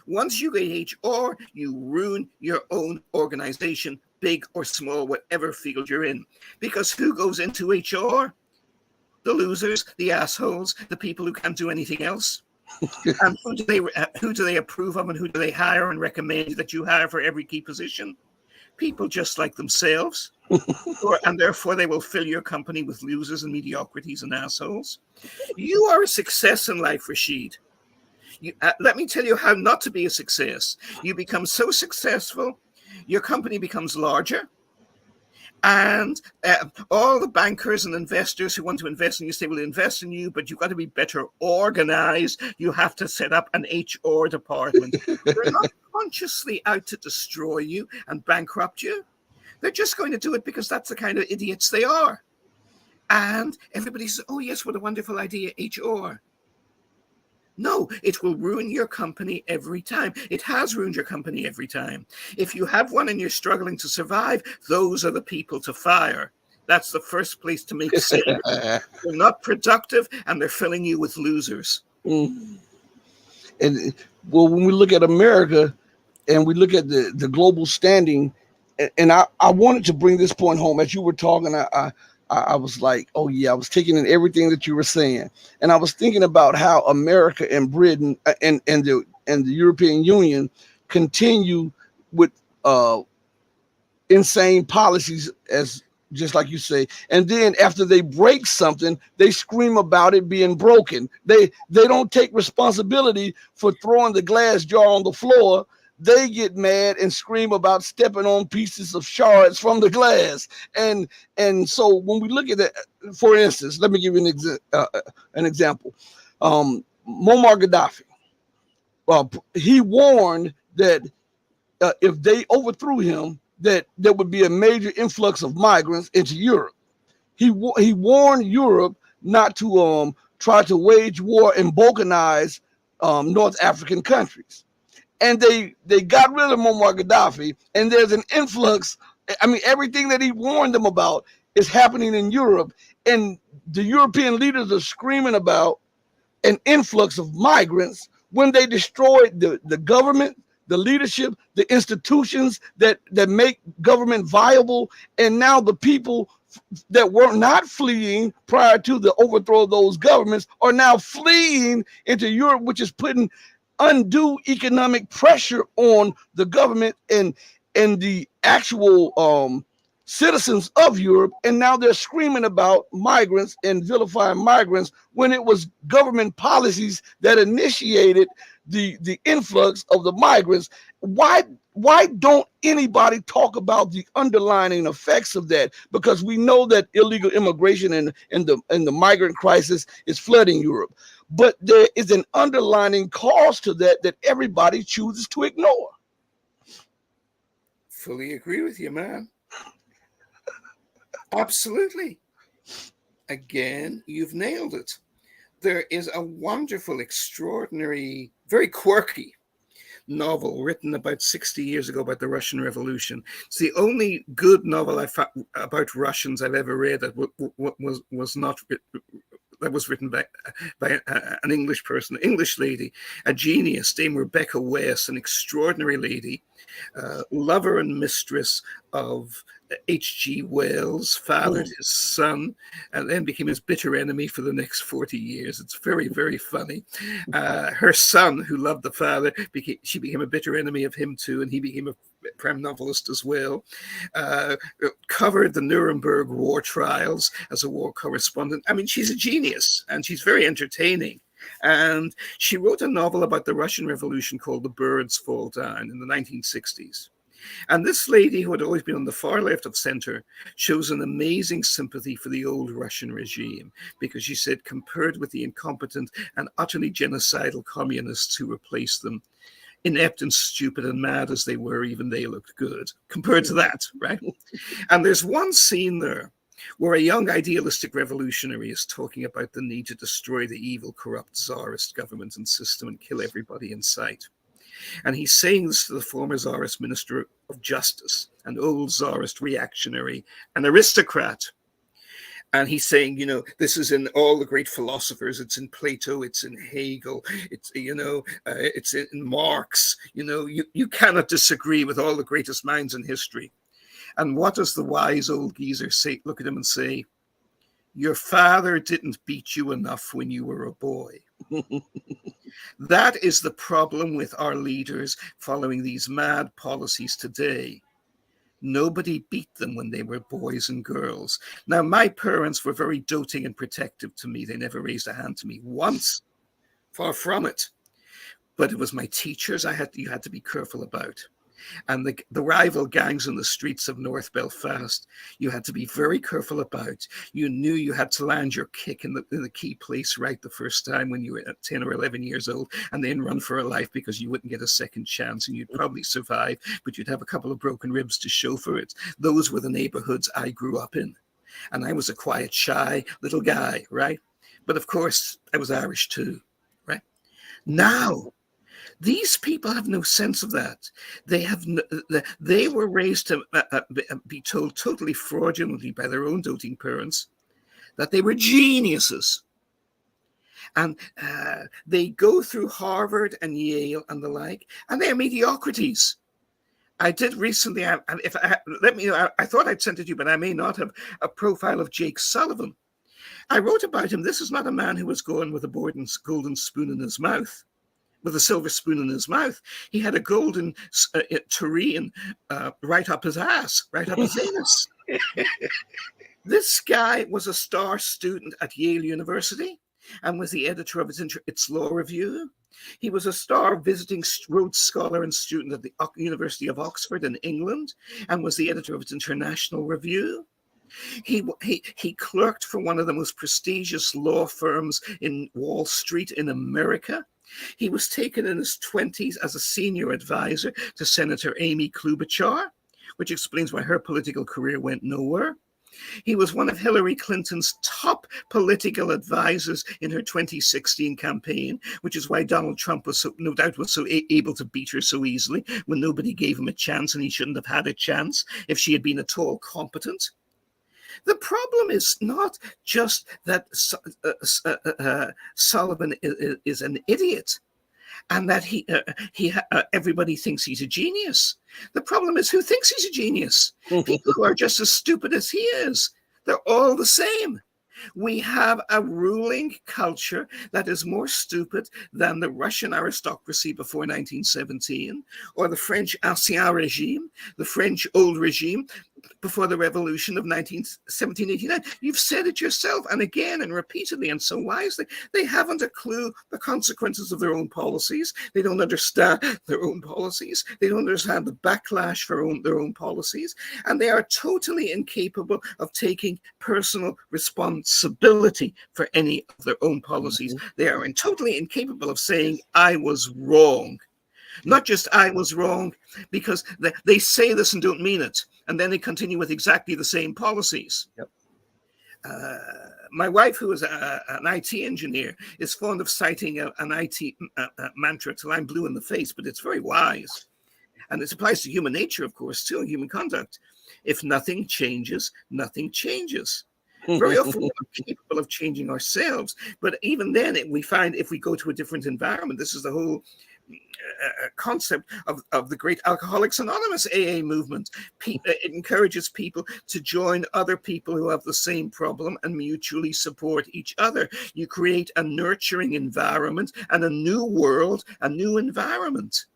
Once you get HR, you ruin your own organization, big or small, whatever field you're in. Because who goes into HR? The losers, the assholes, the people who can't do anything else. And who do they approve of, and who do they hire and recommend that you hire for every key position? People just like themselves, and therefore they will fill your company with losers and mediocrities and assholes. You are a success in life, Rashid. Let me tell you how not to be a success. You become so successful, your company becomes larger, and all the bankers and investors who want to invest in you say, we'll invest in you, but you've got to be better organized. You have to set up an HR department. They're not consciously out to destroy you and bankrupt you. They're just going to do it because that's the kind of idiots they are. And everybody says, oh, yes, what a wonderful idea, HR. No, it will ruin your company every time. It has ruined your company every time. If you have one and you're struggling to survive, those are the people to fire. That's the first place to make sales. They're not productive, and they're filling you with losers. Mm. And well, when we look at America and we look at the global standing, and I wanted to bring this point home as you were talking. I was like, oh yeah, I was taking in everything that you were saying, and I was thinking about how America and Britain and the European Union continue with insane policies, as just like you say, and then after they break something, they scream about it being broken. They don't take responsibility for throwing the glass jar on the floor. They get mad and scream about stepping on pieces of shards from the glass. And so when we look at that, for instance, let me give you an example. Muammar Gaddafi, he warned that if they overthrew him, that there would be a major influx of migrants into Europe. He warned Europe not to try to wage war and balkanize North African countries. And they got rid of Muammar Gaddafi, and there's an influx. I mean, everything that he warned them about is happening in Europe, and the European leaders are screaming about an influx of migrants when they destroyed the government, the leadership, the institutions that make government viable. And now the people that were not fleeing prior to the overthrow of those governments are now fleeing into Europe, which is putting undue economic pressure on the government and the actual citizens of Europe. And now they're screaming about migrants and vilifying migrants when it was government policies that initiated the influx of the migrants. Why don't anybody talk about the underlying effects of that? Because we know that illegal immigration and the migrant crisis is flooding Europe. But there is an underlying cause to that everybody chooses to ignore. Fully agree with you, man. Absolutely. Again, you've nailed it. There is a wonderful, extraordinary, very quirky novel written about 60 years ago about the Russian Revolution. It's the only good novel about Russians I've ever read that was not that was written by an English person, an English lady, a genius, Dame Rebecca West, an extraordinary lady, lover and mistress of H.G. Wells fathered his son and then became his bitter enemy for the next 40 years. It's very, very funny. Her son, who loved the father, she became a bitter enemy of him too, and he became a prime novelist as well. Covered the Nuremberg war trials as a war correspondent. I mean, she's a genius, and she's very entertaining. And she wrote a novel about the Russian Revolution called The Birds Fall Down in the 1960s. And this lady, who had always been on the far left of center, shows an amazing sympathy for the old Russian regime, because she said, compared with the incompetent and utterly genocidal communists who replaced them, inept and stupid and mad as they were, even they looked good compared to that, right? And there's one scene there where a young idealistic revolutionary is talking about the need to destroy the evil, corrupt czarist government and system and kill everybody in sight. And he's saying this to the former czarist minister of justice, an old czarist reactionary, an aristocrat. And he's saying, you know, this is in all the great philosophers. It's in Plato, it's in Hegel, it's, you know, it's in Marx. You know, you cannot disagree with all the greatest minds in history. And what does the wise old geezer say? Look at him and say, your father didn't beat you enough when you were a boy. That is the problem with our leaders following these mad policies today. Nobody beat them when they were boys and girls. Now, my parents were very doting and protective to me. They never raised a hand to me once, far from it. But it was my teachers you had to be careful about. And the rival gangs in the streets of North Belfast, you had to be very careful about. You knew you had to land your kick in the key place right the first time when you were 10 or 11 years old, and then run for a life, because you wouldn't get a second chance, and you'd probably survive, but you'd have a couple of broken ribs to show for it. Those were the neighborhoods I grew up in. And I was a quiet, shy little guy, right? But of course, I was Irish too, right? Now, these people have no sense of that. They were raised to be told totally fraudulently by their own doting parents that they were geniuses. And they go through Harvard and Yale and the like, and they're mediocrities. I did recently, I thought I'd sent it to you, but I may not have, a profile of Jake Sullivan. I wrote about him. This is not a man who was going with a golden spoon in his mouth, with a silver spoon in his mouth. He had a golden tureen right up his ass, right up his anus. This guy was a star student at Yale University and was the editor of its law review. He was a star visiting Rhodes Scholar and student at the University of Oxford in England and was the editor of its international review. He clerked for one of the most prestigious law firms in Wall Street in America. He was taken in his 20s as a senior advisor to Senator Amy Klobuchar, which explains why her political career went nowhere. He was one of Hillary Clinton's top political advisors in her 2016 campaign, which is why Donald Trump was no doubt able to beat her so easily when nobody gave him a chance, and he shouldn't have had a chance if she had been at all competent. The problem is not just that Sullivan is an idiot and that everybody thinks he's a genius. The problem is, who thinks he's a genius? People who are just as stupid as he is. They're all the same. We have a ruling culture that is more stupid than the Russian aristocracy before 1917, or the French Ancien Regime, the French old regime before the revolution of 1789. You've said it yourself, and again and repeatedly and so wisely. They haven't a clue the consequences of their own policies. They don't understand their own policies. They don't understand the backlash for their own policies. And they are totally incapable of taking personal responsibility for any of their own policies. They are totally incapable of saying, I was wrong. Not just I was wrong, because they say this and don't mean it. And then they continue with exactly the same policies. Yep. My wife, who is an IT engineer, is fond of citing an IT mantra till I'm blue in the face, but it's very wise. And it applies to human nature, of course, too, and human conduct. If nothing changes, nothing changes. Very often we're capable of changing ourselves. But even then, we find if we go to a different environment, this is the whole concept of the great Alcoholics Anonymous AA movement. It encourages people to join other people who have the same problem and mutually support each other. You create a nurturing environment and a new world, a new environment.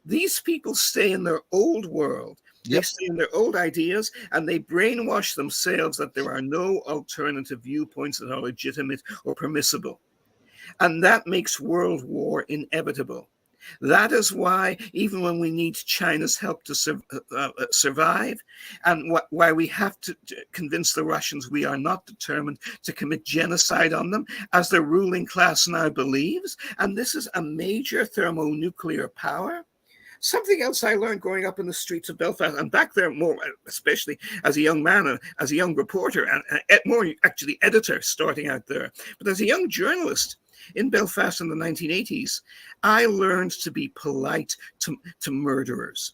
These people stay in their old world. They stay in their old ideas, and they brainwash themselves that there are no alternative viewpoints that are legitimate or permissible. And that makes world war inevitable. That is why, even when we need China's help to survive, and why we have to convince the Russians we are not determined to commit genocide on them, as the ruling class now believes, and this is a major thermonuclear power. Something else I learned growing up in the streets of Belfast, and back there more, especially as a young man, as a young reporter, and more actually editor starting out there, but as a young journalist in Belfast in the 1980s, I learned to be polite to murderers.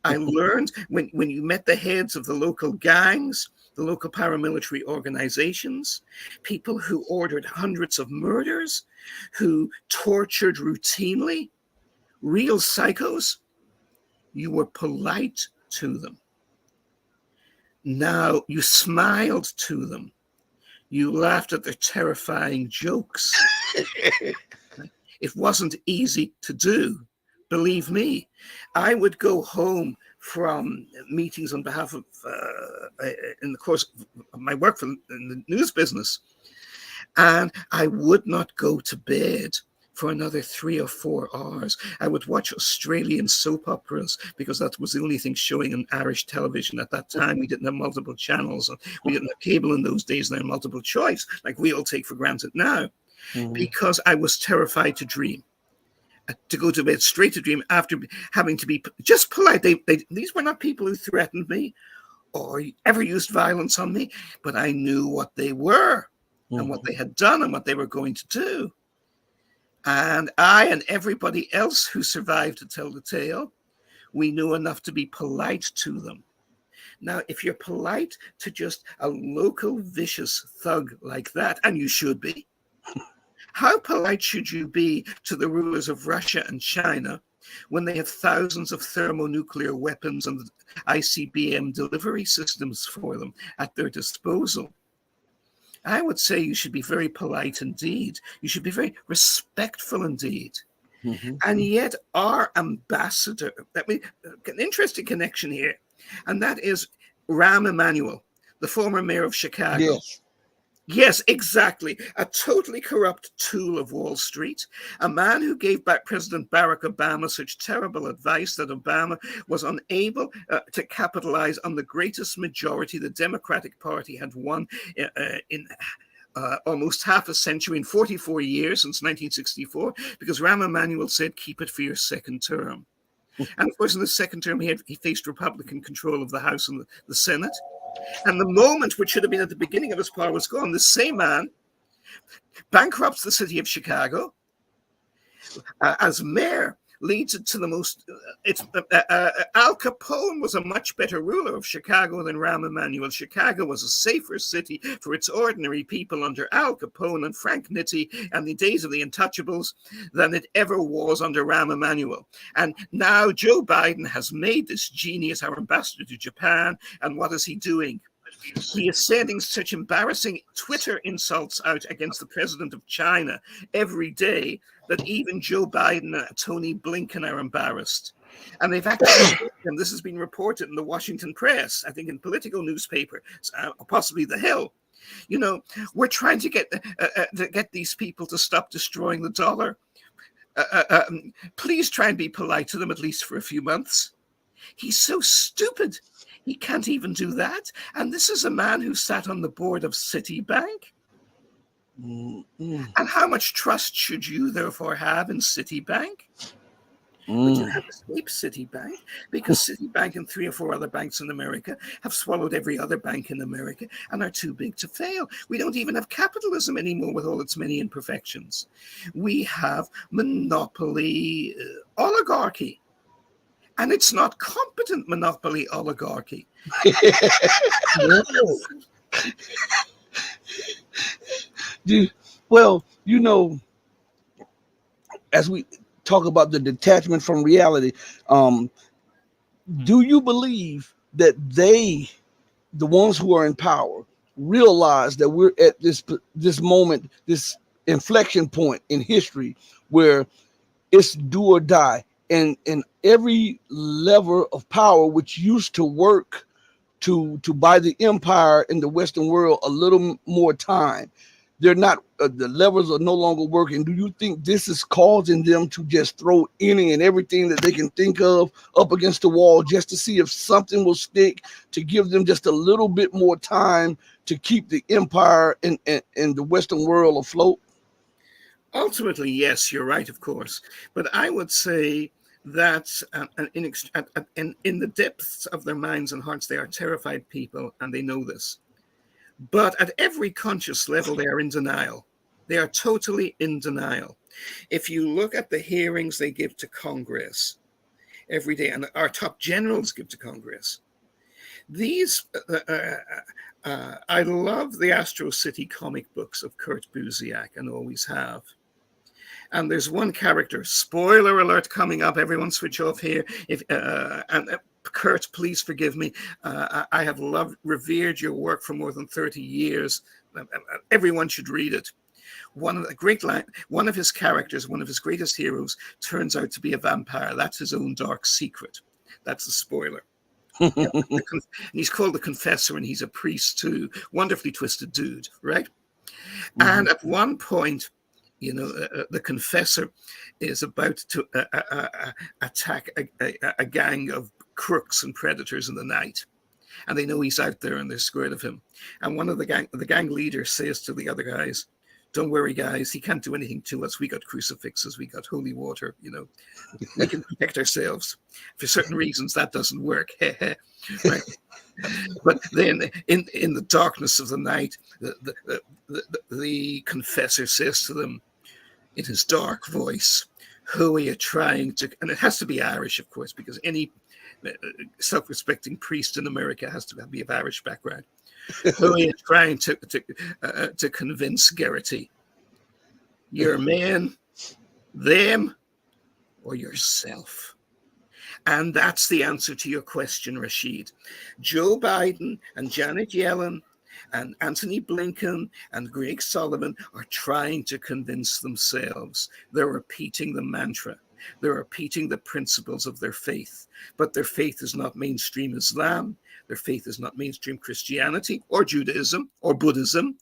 I learned when you met the heads of the local gangs, the local paramilitary organizations, people who ordered hundreds of murders, who tortured routinely, real psychos, you were polite to them. Now you smiled to them. You laughed at their terrifying jokes. It wasn't easy to do. Believe me, I would go home from meetings on behalf of, in the course of my work in the news business, and I would not go to bed for another 3 or 4 hours. I would watch Australian soap operas because that was the only thing showing on Irish television at that time. We didn't have multiple channels. We didn't have cable in those days. They had multiple choice, like we all take for granted now, because I was terrified to dream. To go to bed straight to dream after having to be just polite. These were not people who threatened me or ever used violence on me, but I knew what they were and what they had done and what they were going to do. And I and everybody else who survived to tell the tale, we knew enough to be polite to them. Now, if you're polite to just a local vicious thug like that, and you should be, how polite should you be to the rulers of Russia and China when they have thousands of thermonuclear weapons and ICBM delivery systems for them at their disposal? I would say you should be very polite indeed. You should be very respectful indeed. And yet our ambassador, an interesting connection here, and that is Rahm Emanuel, the former mayor of Chicago. Yes, exactly. A totally corrupt tool of Wall Street, a man who gave back President Barack Obama such terrible advice that Obama was unable to capitalize on the greatest majority the Democratic Party had won in almost half a century, in 44 years since 1964, because Rahm Emanuel said, keep it for your second term. And of course, in the second term, he faced Republican control of the House and the Senate. And the moment which should have been at the beginning of his power was gone. The same man bankrupts the city of Chicago as mayor, leads it to the most. Al Capone was a much better ruler of Chicago than Rahm Emanuel. Chicago was a safer city for its ordinary people under Al Capone and Frank Nitti and the days of the Untouchables than it ever was under Rahm Emanuel. And now Joe Biden has made this genius our ambassador to Japan. And what is he doing? He is sending such embarrassing Twitter insults out against the president of China every day that even Joe Biden and Tony Blinken are embarrassed. And they've actually, and this has been reported in the Washington Press, I think in political newspaper, possibly The Hill. You know, we're trying to get these people to stop destroying the dollar. Please try and be polite to them, at least for a few months. He's so stupid. He can't even do that. And this is a man who sat on the board of Citibank. And how much trust should you therefore have in Citibank? But you have to escape Citibank, because Citibank and 3 or 4 other banks in America have swallowed every other bank in America and are too big to fail. We don't even have capitalism anymore with all its many imperfections. We have monopoly oligarchy. And it's not competent monopoly oligarchy. Well, you know, as we talk about the detachment from reality. Um, do you believe that they, the ones who are in power, realize that we're at this moment, this inflection point in history where it's do or die, and every lever of power which used to work to buy the empire in the Western world a little more time, they're not, the levers are no longer working. Do you think this is causing them to just throw any and everything that they can think of up against the wall just to see if something will stick, to give them just a little bit more time to keep the empire in the Western world afloat? Ultimately, yes, you're right, of course. But I would say that in the depths of their minds and hearts, they are terrified people and they know this. But at every conscious level, they are in denial. They are totally in denial. If you look at the hearings they give to Congress every day, and our top generals give to Congress, these, I love the Astro City comic books of Kurt Busiek and always have. And there's one character, spoiler alert coming up, everyone switch off here. Kurt, please forgive me. I have revered your work for more than 30 years. Everyone should read it. One of his characters, one of his greatest heroes, turns out to be a vampire. That's his own dark secret. That's the spoiler. And he's called the Confessor, and he's a priest too. Wonderfully twisted dude, right? Mm-hmm. And at one point, the Confessor is about to attack a gang of crooks and predators in the night, and they know he's out there and they're scared of him. And one of the gang leader says to the other guys, "Don't worry, guys, he can't do anything to us. We got crucifixes, we got holy water, we can protect ourselves. For certain reasons, that doesn't work." Right? But then in the darkness of the night, the Confessor says to them in his dark voice, "Who are you trying to," and it has to be Irish, of course, because any self-respecting priest in America has to be of Irish background. "Who are you trying to convince, Geraghty? Your men, them, or yourself?" And that's the answer to your question, Rashid. Joe Biden and Janet Yellen and Antony Blinken and Greg Sullivan are trying to convince themselves. They're repeating the mantra. They're repeating the principles of their faith. But their faith is not mainstream Islam. Their faith is not mainstream Christianity or Judaism or Buddhism.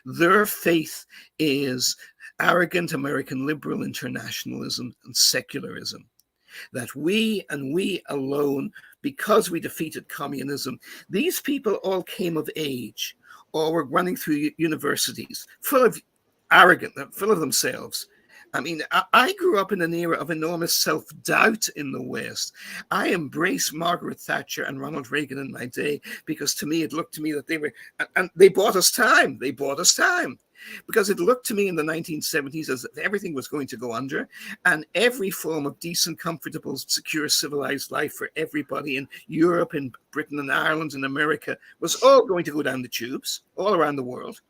Their faith is arrogant American liberal internationalism and secularism. That we and we alone, because we defeated communism, these people all came of age or were running through universities full of arrogant, full of themselves. I mean, I grew up in an era of enormous self-doubt in the West. I embraced Margaret Thatcher and Ronald Reagan in my day because to me, it looked to me that they were, and they bought us time. They bought us time. Because it looked to me in the 1970s as if everything was going to go under, and every form of decent, comfortable, secure, civilized life for everybody in Europe, in Britain, and Ireland, and America was all going to go down the tubes all around the world.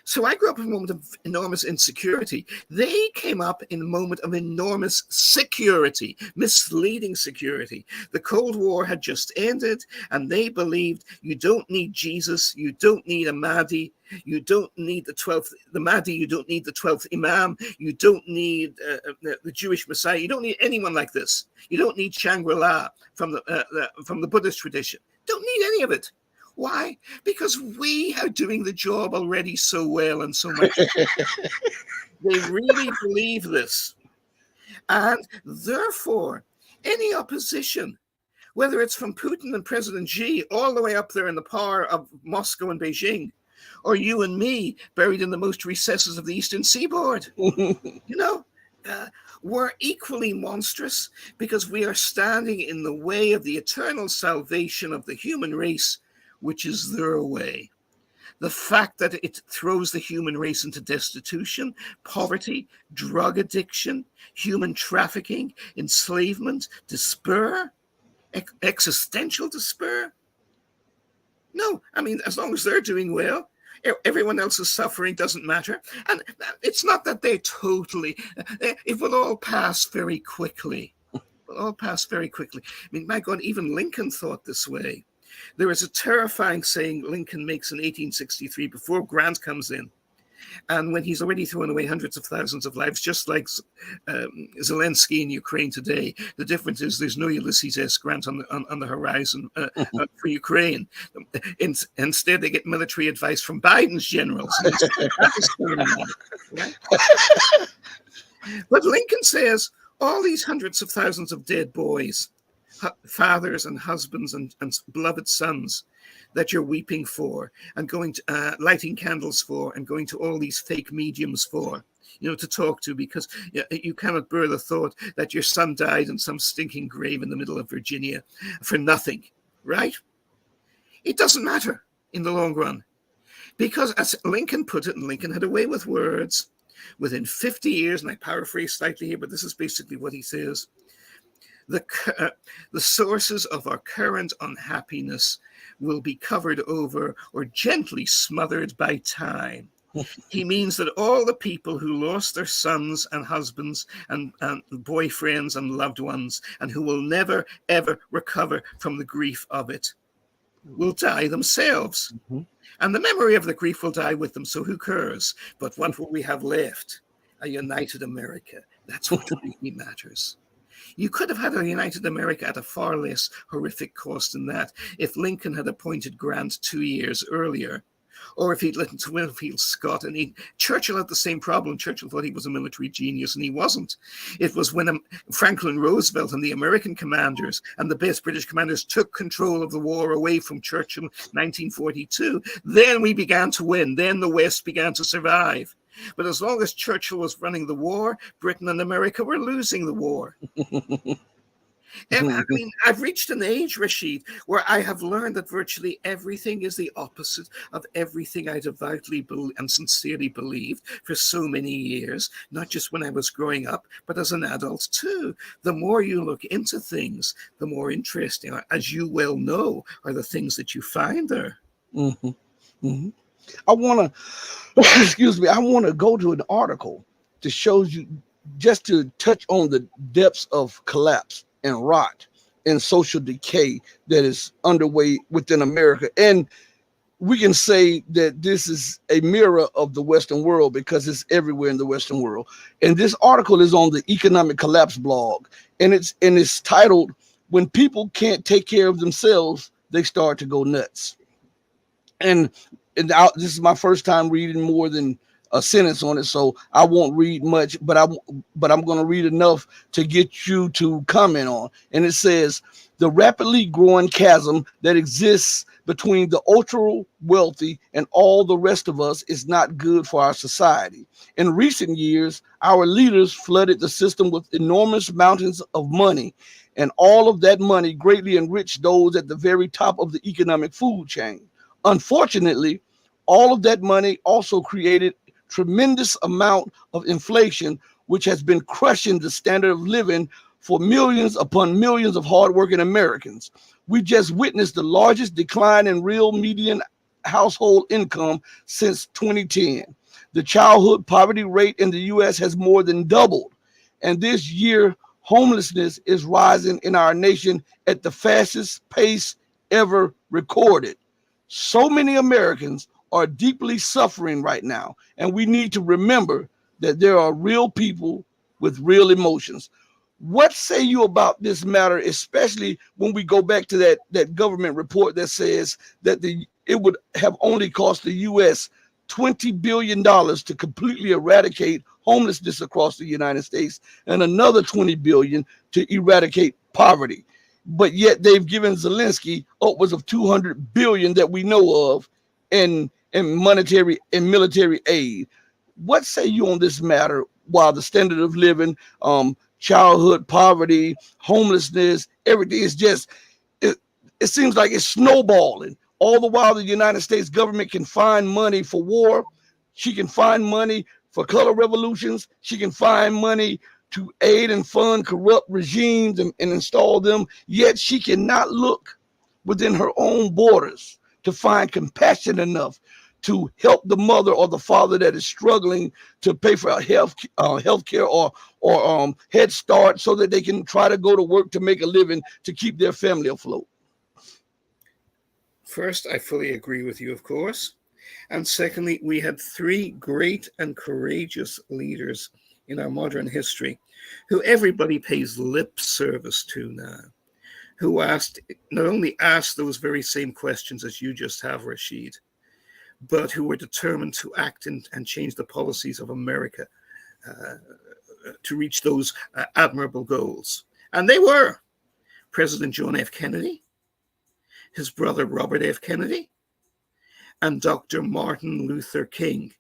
So I grew up in a moment of enormous insecurity. They came up in a moment of enormous security, misleading security. The Cold War had just ended, and they believed you don't need Jesus, you don't need a Mahdi, you don't need the Mahdi, you don't need the 12th Imam, you don't need the Jewish Messiah, you don't need anyone like this. You don't need Shangri-La from the Buddhist tradition. Don't need any of it. Why? Because we are doing the job already so well and so much. They really believe this. And therefore, any opposition, whether it's from Putin and President Xi all the way up there in the power of Moscow and Beijing, or you and me buried in the most recesses of the Eastern Seaboard, we're equally monstrous because we are standing in the way of the eternal salvation of the human race, which is their way. The fact that it throws the human race into destitution, poverty, drug addiction, human trafficking, enslavement, despair, existential despair. No, I mean, as long as they're doing well, Everyone else's suffering doesn't matter. And it's not that they totally, it will all pass very quickly. It will all pass very quickly. I mean, my God, even Lincoln thought this way. There is a terrifying saying Lincoln makes in 1863 before Grant comes in. And when he's already thrown away hundreds of thousands of lives, just like Zelensky in Ukraine today, the difference is there's no Ulysses S. Grant on the horizon for Ukraine. Instead, they get military advice from Biden's generals. Right? But Lincoln says all these hundreds of thousands of dead boys, fathers and husbands and beloved sons, that you're weeping for and going to lighting candles for and going to all these fake mediums for, to talk to, because you cannot bear the thought that your son died in some stinking grave in the middle of Virginia for nothing, right? It doesn't matter in the long run, because as Lincoln put it, and Lincoln had a way with words, within 50 years, and I paraphrase slightly here, but this is basically what he says, the sources of our current unhappiness will be covered over or gently smothered by time. He means that all the people who lost their sons and husbands and boyfriends and loved ones, and who will never, ever recover from the grief of it, will die themselves. Mm-hmm. And the memory of the grief will die with them, so who cares? But what will we have left? A united America. That's what really matters. You could have had a united America at a far less horrific cost than that if Lincoln had appointed Grant 2 years earlier, or if he'd listened to Winfield Scott. And Churchill had the same problem. Churchill thought he was a military genius, and he wasn't. It was when Franklin Roosevelt and the American commanders and the best British commanders took control of the war away from Churchill in 1942. Then we began to win. Then the West began to survive. But as long as Churchill was running the war, Britain and America were losing the war. And I mean, I've reached an age, Rashid, where I have learned that virtually everything is the opposite of everything I devoutly and sincerely believed for so many years, not just when I was growing up, but as an adult too. The more you look into things, the more interesting, as you well know, are the things that you find there. Mm-hmm. Mm-hmm. I want to go to an article that shows you, just to touch on the depths of collapse and rot and social decay that is underway within America. And we can say that this is a mirror of the Western world because it's everywhere in the Western world. And this article is on the Economic Collapse blog, and it's titled, "When People Can't Take Care of Themselves, They Start to Go Nuts." And this is my first time reading more than a sentence on it, so I won't read much, but I'm going to read enough to get you to comment on. And it says, "The rapidly growing chasm that exists between the ultra wealthy and all the rest of us is not good for our society. In recent years, our leaders flooded the system with enormous mountains of money, and all of that money greatly enriched those at the very top of the economic food chain. Unfortunately, all of that money also created tremendous amount of inflation, which has been crushing the standard of living for millions upon millions of hardworking Americans. We just witnessed the largest decline in real median household income since 2010. The childhood poverty rate in the U.S. has more than doubled, and this year homelessness is rising in our nation at the fastest pace ever recorded. So many Americans are deeply suffering right now, and we need to remember that there are real people with real emotions." What say you about this matter, especially when we go back to that government report that says that it would have only cost the U.S. $20 billion to completely eradicate homelessness across the United States, and another $20 billion to eradicate poverty? But yet they've given Zelensky upwards of $200 billion that we know of in monetary and military aid. What say you on this matter? While the standard of living, childhood poverty, homelessness, everything is just, it seems like it's snowballing. All the while the United States government can find money for war. She can find money for color revolutions. She can find money to aid and fund corrupt regimes and install them. Yet she cannot look within her own borders to find compassion enough to help the mother or the father that is struggling to pay for health care or Head Start, so that they can try to go to work to make a living to keep their family afloat. First, I fully agree with you, of course. And secondly, we had three great and courageous leaders in our modern history who everybody pays lip service to now, who not only asked those very same questions as you just have, Rashid, but who were determined to act and change the policies of America to reach those admirable goals. And they were President John F. Kennedy, his brother Robert F. Kennedy, and Dr. Martin Luther King.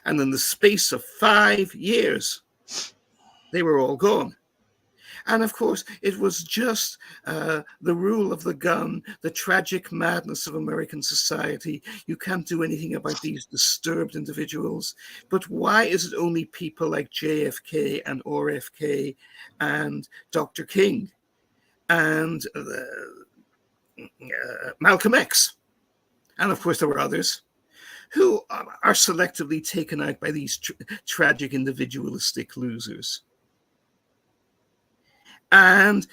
And in the space of 5 years, they were all gone. And of course, it was just the rule of the gun, the tragic madness of American society. You can't do anything about these disturbed individuals. But why is it only people like JFK and RFK and Dr. King and Malcolm X, and of course there were others, who are selectively taken out by these tragic individualistic losers? And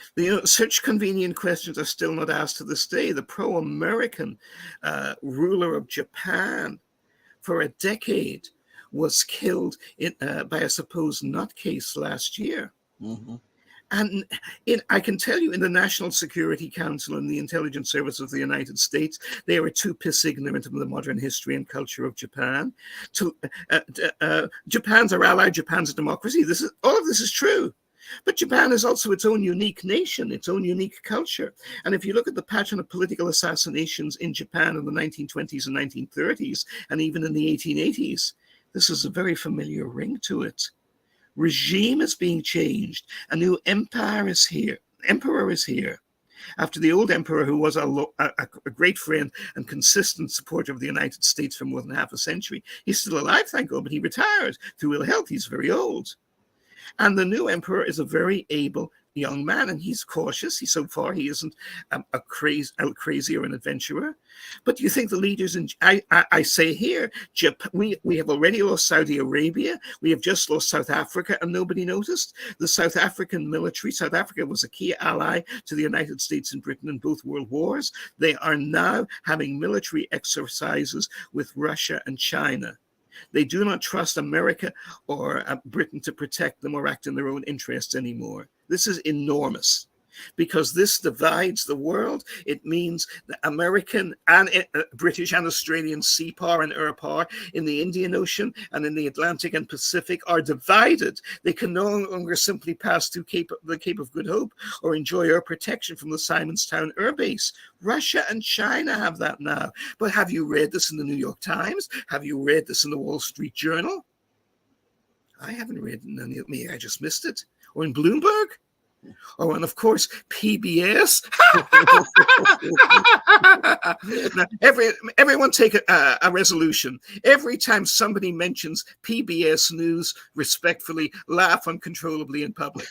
such convenient questions are still not asked to this day. The pro-American ruler of Japan for a decade was killed by a supposed nutcase last year. Mm-hmm. And I can tell you, in the National Security Council and the Intelligence Service of the United States, they were too piss ignorant of the modern history and culture of Japan. Japan's our ally, Japan's a democracy. All of this is true. But Japan is also its own unique nation, its own unique culture. And if you look at the pattern of political assassinations in Japan in the 1920s and 1930s, and even in the 1880s, this is a very familiar ring to it. Regime is being changed. A new empire is here. Emperor is here. After the old emperor, who was a great friend and consistent supporter of the United States for more than half a century, he's still alive, thank God, but he retired through ill health. He's very old. And the new emperor is a very able young man, and he's cautious. So far, he isn't a crazy or an adventurer. But do you think the leaders I say here, we have already lost Saudi Arabia. We have just lost South Africa, and nobody noticed. The South African military, South Africa was a key ally to the United States and Britain in both world wars. They are now having military exercises with Russia and China. They do not trust America or Britain to protect them or act in their own interests anymore. This is enormous, because this divides the world. It means the American and British and Australian sea power and air power in the Indian Ocean and in the Atlantic and Pacific are divided. They can no longer simply pass through the Cape of Good Hope or enjoy air protection from the Simonstown Air Base. Russia and China have that now. But have you read this in the New York Times? Have you read this in the Wall Street Journal? I haven't read any of me. I just missed it. Or in Bloomberg? Oh, and of course, PBS. Now, everyone take a resolution. Every time somebody mentions PBS News, respectfully, laugh uncontrollably in public.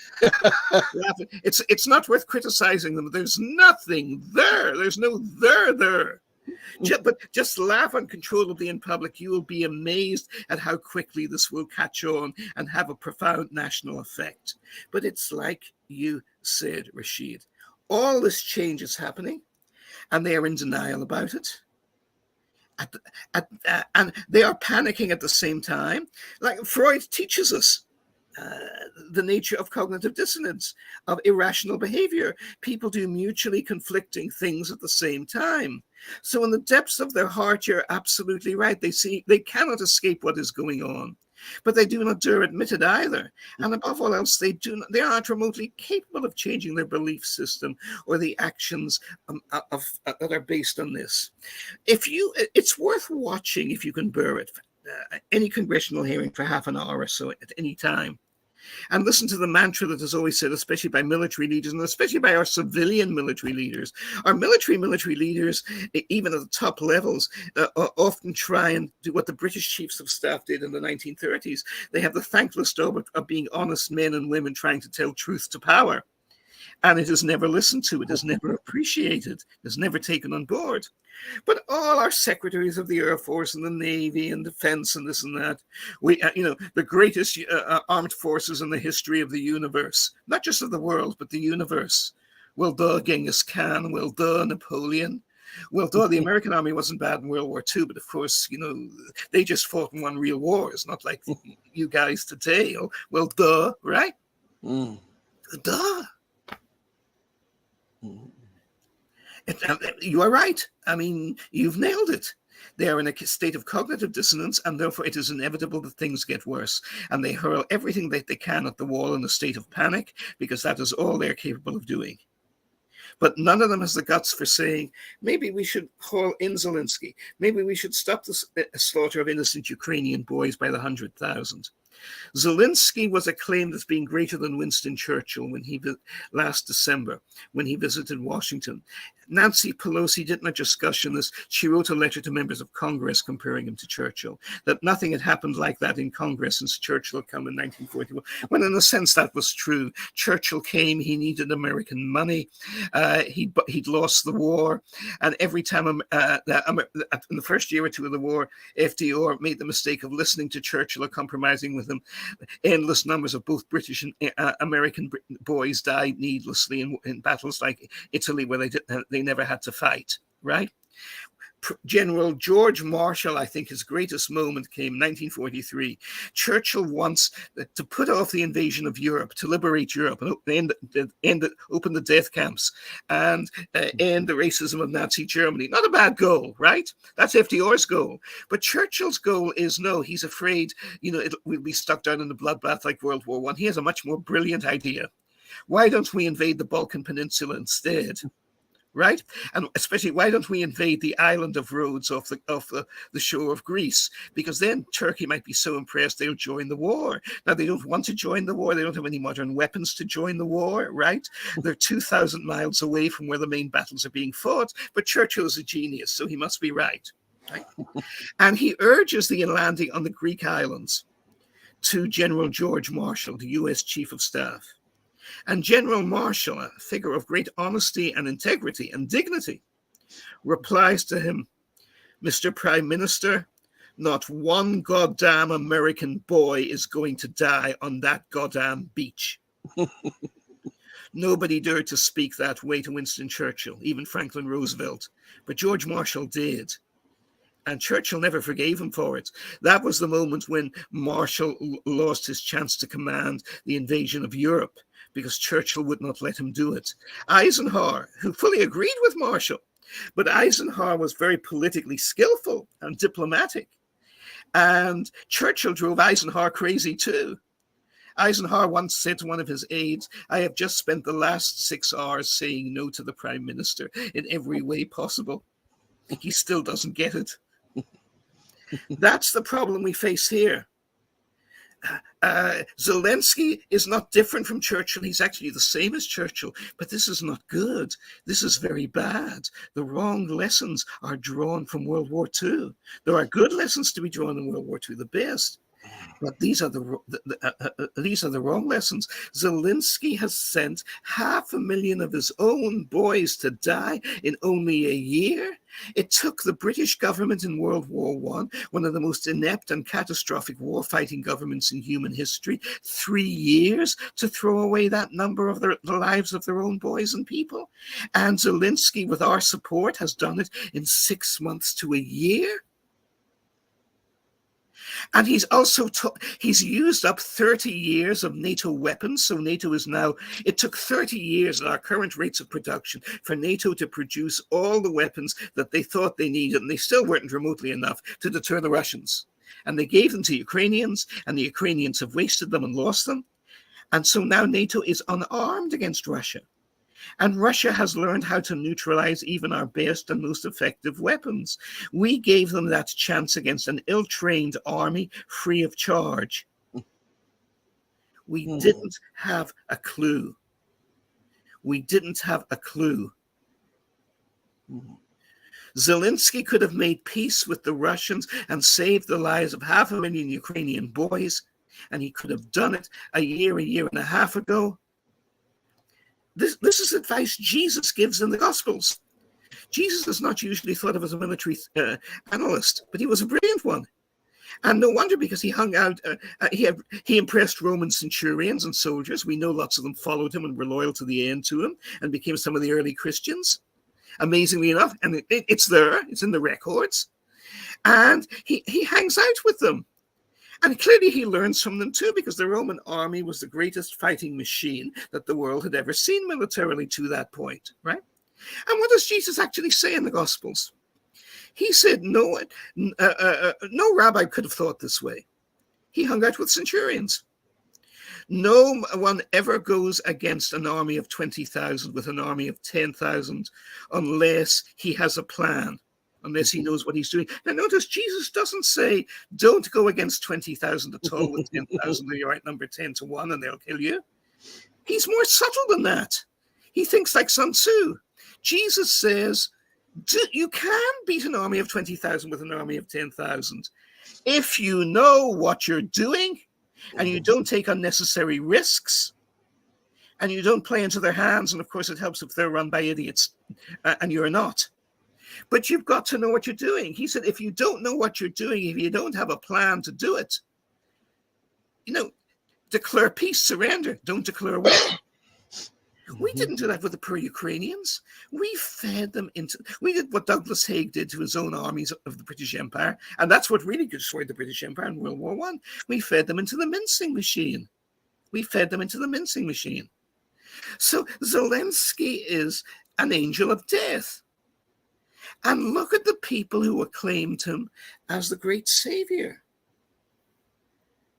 It's not worth criticizing them. There's nothing there. There's no there. But just laugh uncontrollably in public. You will be amazed at how quickly this will catch on and have a profound national effect. But it's like you said, Rashid. All this change is happening, and they are in denial about it. And they are panicking at the same time. Like Freud teaches us, the nature of cognitive dissonance, of irrational behavior. People do mutually conflicting things at the same time. So in the depths of their heart, you're absolutely right. They cannot escape what is going on, but they do not dare admit it either. And above all else, they aren't remotely capable of changing their belief system or the actions that are based on this. It's worth watching, if you can bear it, any congressional hearing for half an hour or so at any time. And listen to the mantra that is always said, especially by military leaders, and especially by our civilian military leaders. Our military leaders, even at the top levels, often try and do what the British chiefs of staff did in the 1930s. They have the thankless job of being honest men and women trying to tell truth to power. And it is never listened to. It is never appreciated. It is never taken on board. But all our secretaries of the Air Force and the Navy and Defense and this and that, the greatest armed forces in the history of the universe, not just of the world, but the universe. Well, duh, Genghis Khan. Well, duh, Napoleon. Well, duh, the American army wasn't bad in World War II, but of course, they just fought and won real wars, not like you guys today. Oh, well, duh, right? Duh. You are right. I mean, you've nailed it. They are in a state of cognitive dissonance, and therefore it is inevitable that things get worse. And they hurl everything that they can at the wall in a state of panic, because that is all they're capable of doing. But none of them has the guts for saying, maybe we should haul in Zelensky. Maybe we should stop the slaughter of innocent Ukrainian boys by the 100,000. Zelensky was acclaimed as being greater than Winston Churchill last December, when he visited Washington. Nancy Pelosi did not just gush on this. She wrote a letter to members of Congress comparing him to Churchill, that nothing had happened like that in Congress since Churchill had come in 1941. When in a sense that was true. Churchill came, he needed American money, he'd lost the war, and every time in the first year or two of the war, FDR made the mistake of listening to Churchill or compromising with him. Endless numbers of both British and American boys died needlessly in battles like Italy, where they never had to fight, right? General George Marshall, I think his greatest moment came in 1943. Churchill wants to put off the invasion of Europe, to liberate Europe, and open the death camps, and end the racism of Nazi Germany. Not a bad goal, right? That's FDR's goal. But Churchill's goal is, no, he's afraid, we'll be stuck down in the bloodbath like World War I. He has a much more brilliant idea. Why don't we invade the Balkan Peninsula instead? Right? And especially, why don't we invade the island of Rhodes off the shore of Greece? Because then Turkey might be so impressed they'll join the war. Now, they don't want to join the war. They don't have any modern weapons to join the war, right? They're 2,000 miles away from where the main battles are being fought. But Churchill is a genius, so he must be right. And he urges the landing on the Greek islands to General George Marshall, the U.S. Chief of Staff. And General Marshall, a figure of great honesty and integrity and dignity, replies to him, Mr. Prime Minister, not one goddamn American boy is going to die on that goddamn beach. Nobody dared to speak that way to Winston Churchill, even Franklin Roosevelt. But George Marshall did. And Churchill never forgave him for it. That was the moment when Marshall lost his chance to command the invasion of Europe, because Churchill would not let him do it. Eisenhower, who fully agreed with Marshall, but Eisenhower was very politically skillful and diplomatic. And Churchill drove Eisenhower crazy too. Eisenhower once said to one of his aides, I have just spent the last 6 hours saying no to the Prime Minister in every way possible. He still doesn't get it. That's the problem we face here. Zelensky is not different from Churchill. He's actually the same as Churchill, but this is not good. This is very bad. The wrong lessons are drawn from World War II. There are good lessons to be drawn in World War II, the best. But these are the wrong lessons. Zelensky has sent 500,000 of his own boys to die in only a year. It took the British government in World War I, one of the most inept and catastrophic war-fighting governments in human history, 3 years to throw away that number of the lives of their own boys and people. And Zelensky, with our support, has done it in 6 months to a year. And he's also he's used up 30 years of NATO weapons. So NATO is now, it took 30 years at our current rates of production for NATO to produce all the weapons that they thought they needed, and they still weren't remotely enough to deter the Russians. And they gave them to Ukrainians, and the Ukrainians have wasted them and lost them. And so now NATO is unarmed against Russia. And Russia has learned how to neutralize even our best and most effective weapons. We gave them that chance against an ill-trained army free of charge. We didn't have a clue. We didn't have a clue. Zelensky could have made peace with the Russians and saved the lives of 500,000 Ukrainian boys, and he could have done it a year and a half ago. This is advice Jesus gives in the Gospels. Jesus is not usually thought of as a military analyst, but he was a brilliant one. And no wonder, because he hung out, he impressed Roman centurions and soldiers. We know lots of them followed him and were loyal to the end to him and became some of the early Christians, amazingly enough. And it's there, it's in the records. And he hangs out with them. And clearly he learns from them too, because the Roman army was the greatest fighting machine that the world had ever seen militarily to that point, right? And what does Jesus actually say in the Gospels? He said, no rabbi could have thought this way. He hung out with centurions. No one ever goes against an army of 20,000 with an army of 10,000 unless he has a plan, unless he knows what he's doing. Now, notice Jesus doesn't say, don't go against 20,000 at all with 10,000, or you're outnumbered 10 to 1 and they'll kill you. He's more subtle than that. He thinks like Sun Tzu. Jesus says, you can beat an army of 20,000 with an army of 10,000 if you know what you're doing and you don't take unnecessary risks and you don't play into their hands. And of course, it helps if they're run by idiots and you're not. But you've got to know what you're doing. He said, if you don't know what you're doing, if you don't have a plan to do it, declare peace, surrender, don't declare war. We didn't do that with the poor Ukrainians. We did what Douglas Haig did to his own armies of the British Empire. And that's what really destroyed the British Empire in World War I. We fed them into the mincing machine. So Zelensky is an angel of death. And look at the people who acclaimed him as the great savior.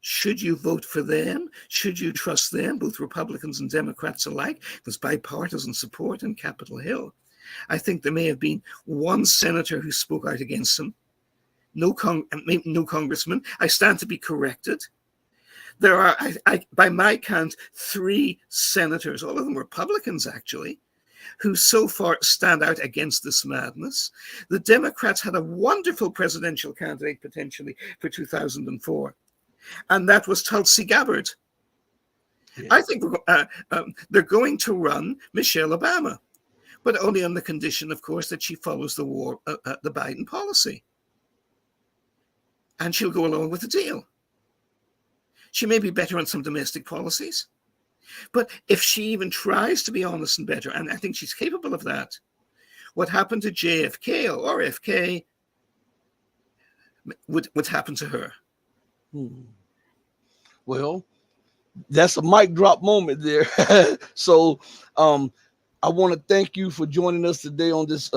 Should you vote for them? Should you trust them, both Republicans and Democrats alike? There's bipartisan support in Capitol Hill. I think there may have been one senator who spoke out against him. No congressman. I stand to be corrected. There are, by my count, 3 senators, all of them Republicans actually, who so far stand out against this madness. The Democrats had a wonderful presidential candidate potentially for 2004. And that was Tulsi Gabbard. Yeah. I think they're going to run Michelle Obama, but only on the condition, of course, that she follows the Biden policy. And she'll go along with the deal. She may be better on some domestic policies, but if she even tries to be honest and better, and I think she's capable of that, what happened to JFK or RFK would happen to her. Well, that's a mic drop moment there. So I want to thank you for joining us today on this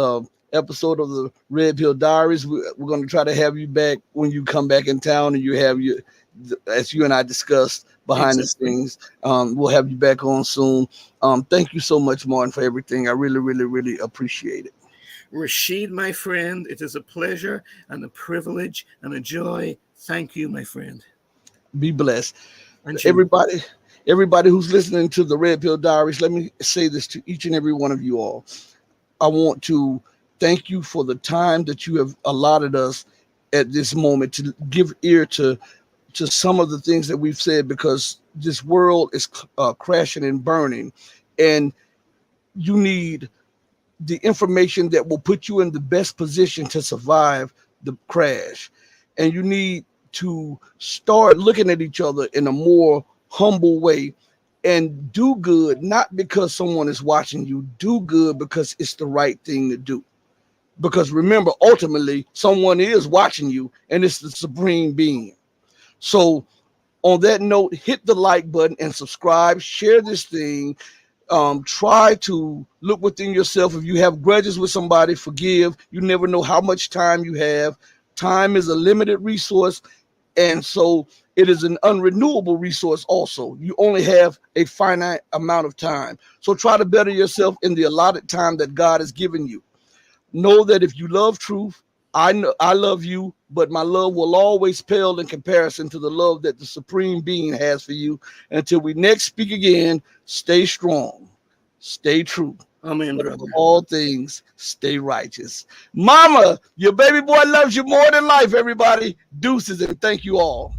episode of the Red Pill Diaries. We're going to try to have you back when you come back in town and you have as you and I discussed behind the scenes. We'll have you back on soon. Thank you so much, Martin, for everything. I really, really, really appreciate it. Rashid, my friend, it is a pleasure and a privilege and a joy. Thank you, my friend. Be blessed. Everybody who's listening to the Red Pill Diaries, let me say this to each and every one of you all. I want to thank you for the time that you have allotted us at this moment to give ear to some of the things that we've said, because this world is crashing and burning, and you need the information that will put you in the best position to survive the crash. And you need to start looking at each other in a more humble way and do good, not because someone is watching you. Do good because it's the right thing to do. Because remember, ultimately, someone is watching you, and it's the supreme being. So on that note, hit the like button and subscribe, share this thing. Try to look within yourself. If you have grudges with somebody, forgive. You never know how much time you have. Time is a limited resource, and so it is an unrenewable resource also. You only have a finite amount of time. So try to better yourself in the allotted time that God has given you. Know that if you love truth, I love you, but my love will always pale in comparison to the love that the Supreme Being has for you. Until we next speak again, stay strong, stay true. Amen, brother. Of all things, stay righteous. Mama, your baby boy loves you more than life, everybody. Deuces, and thank you all.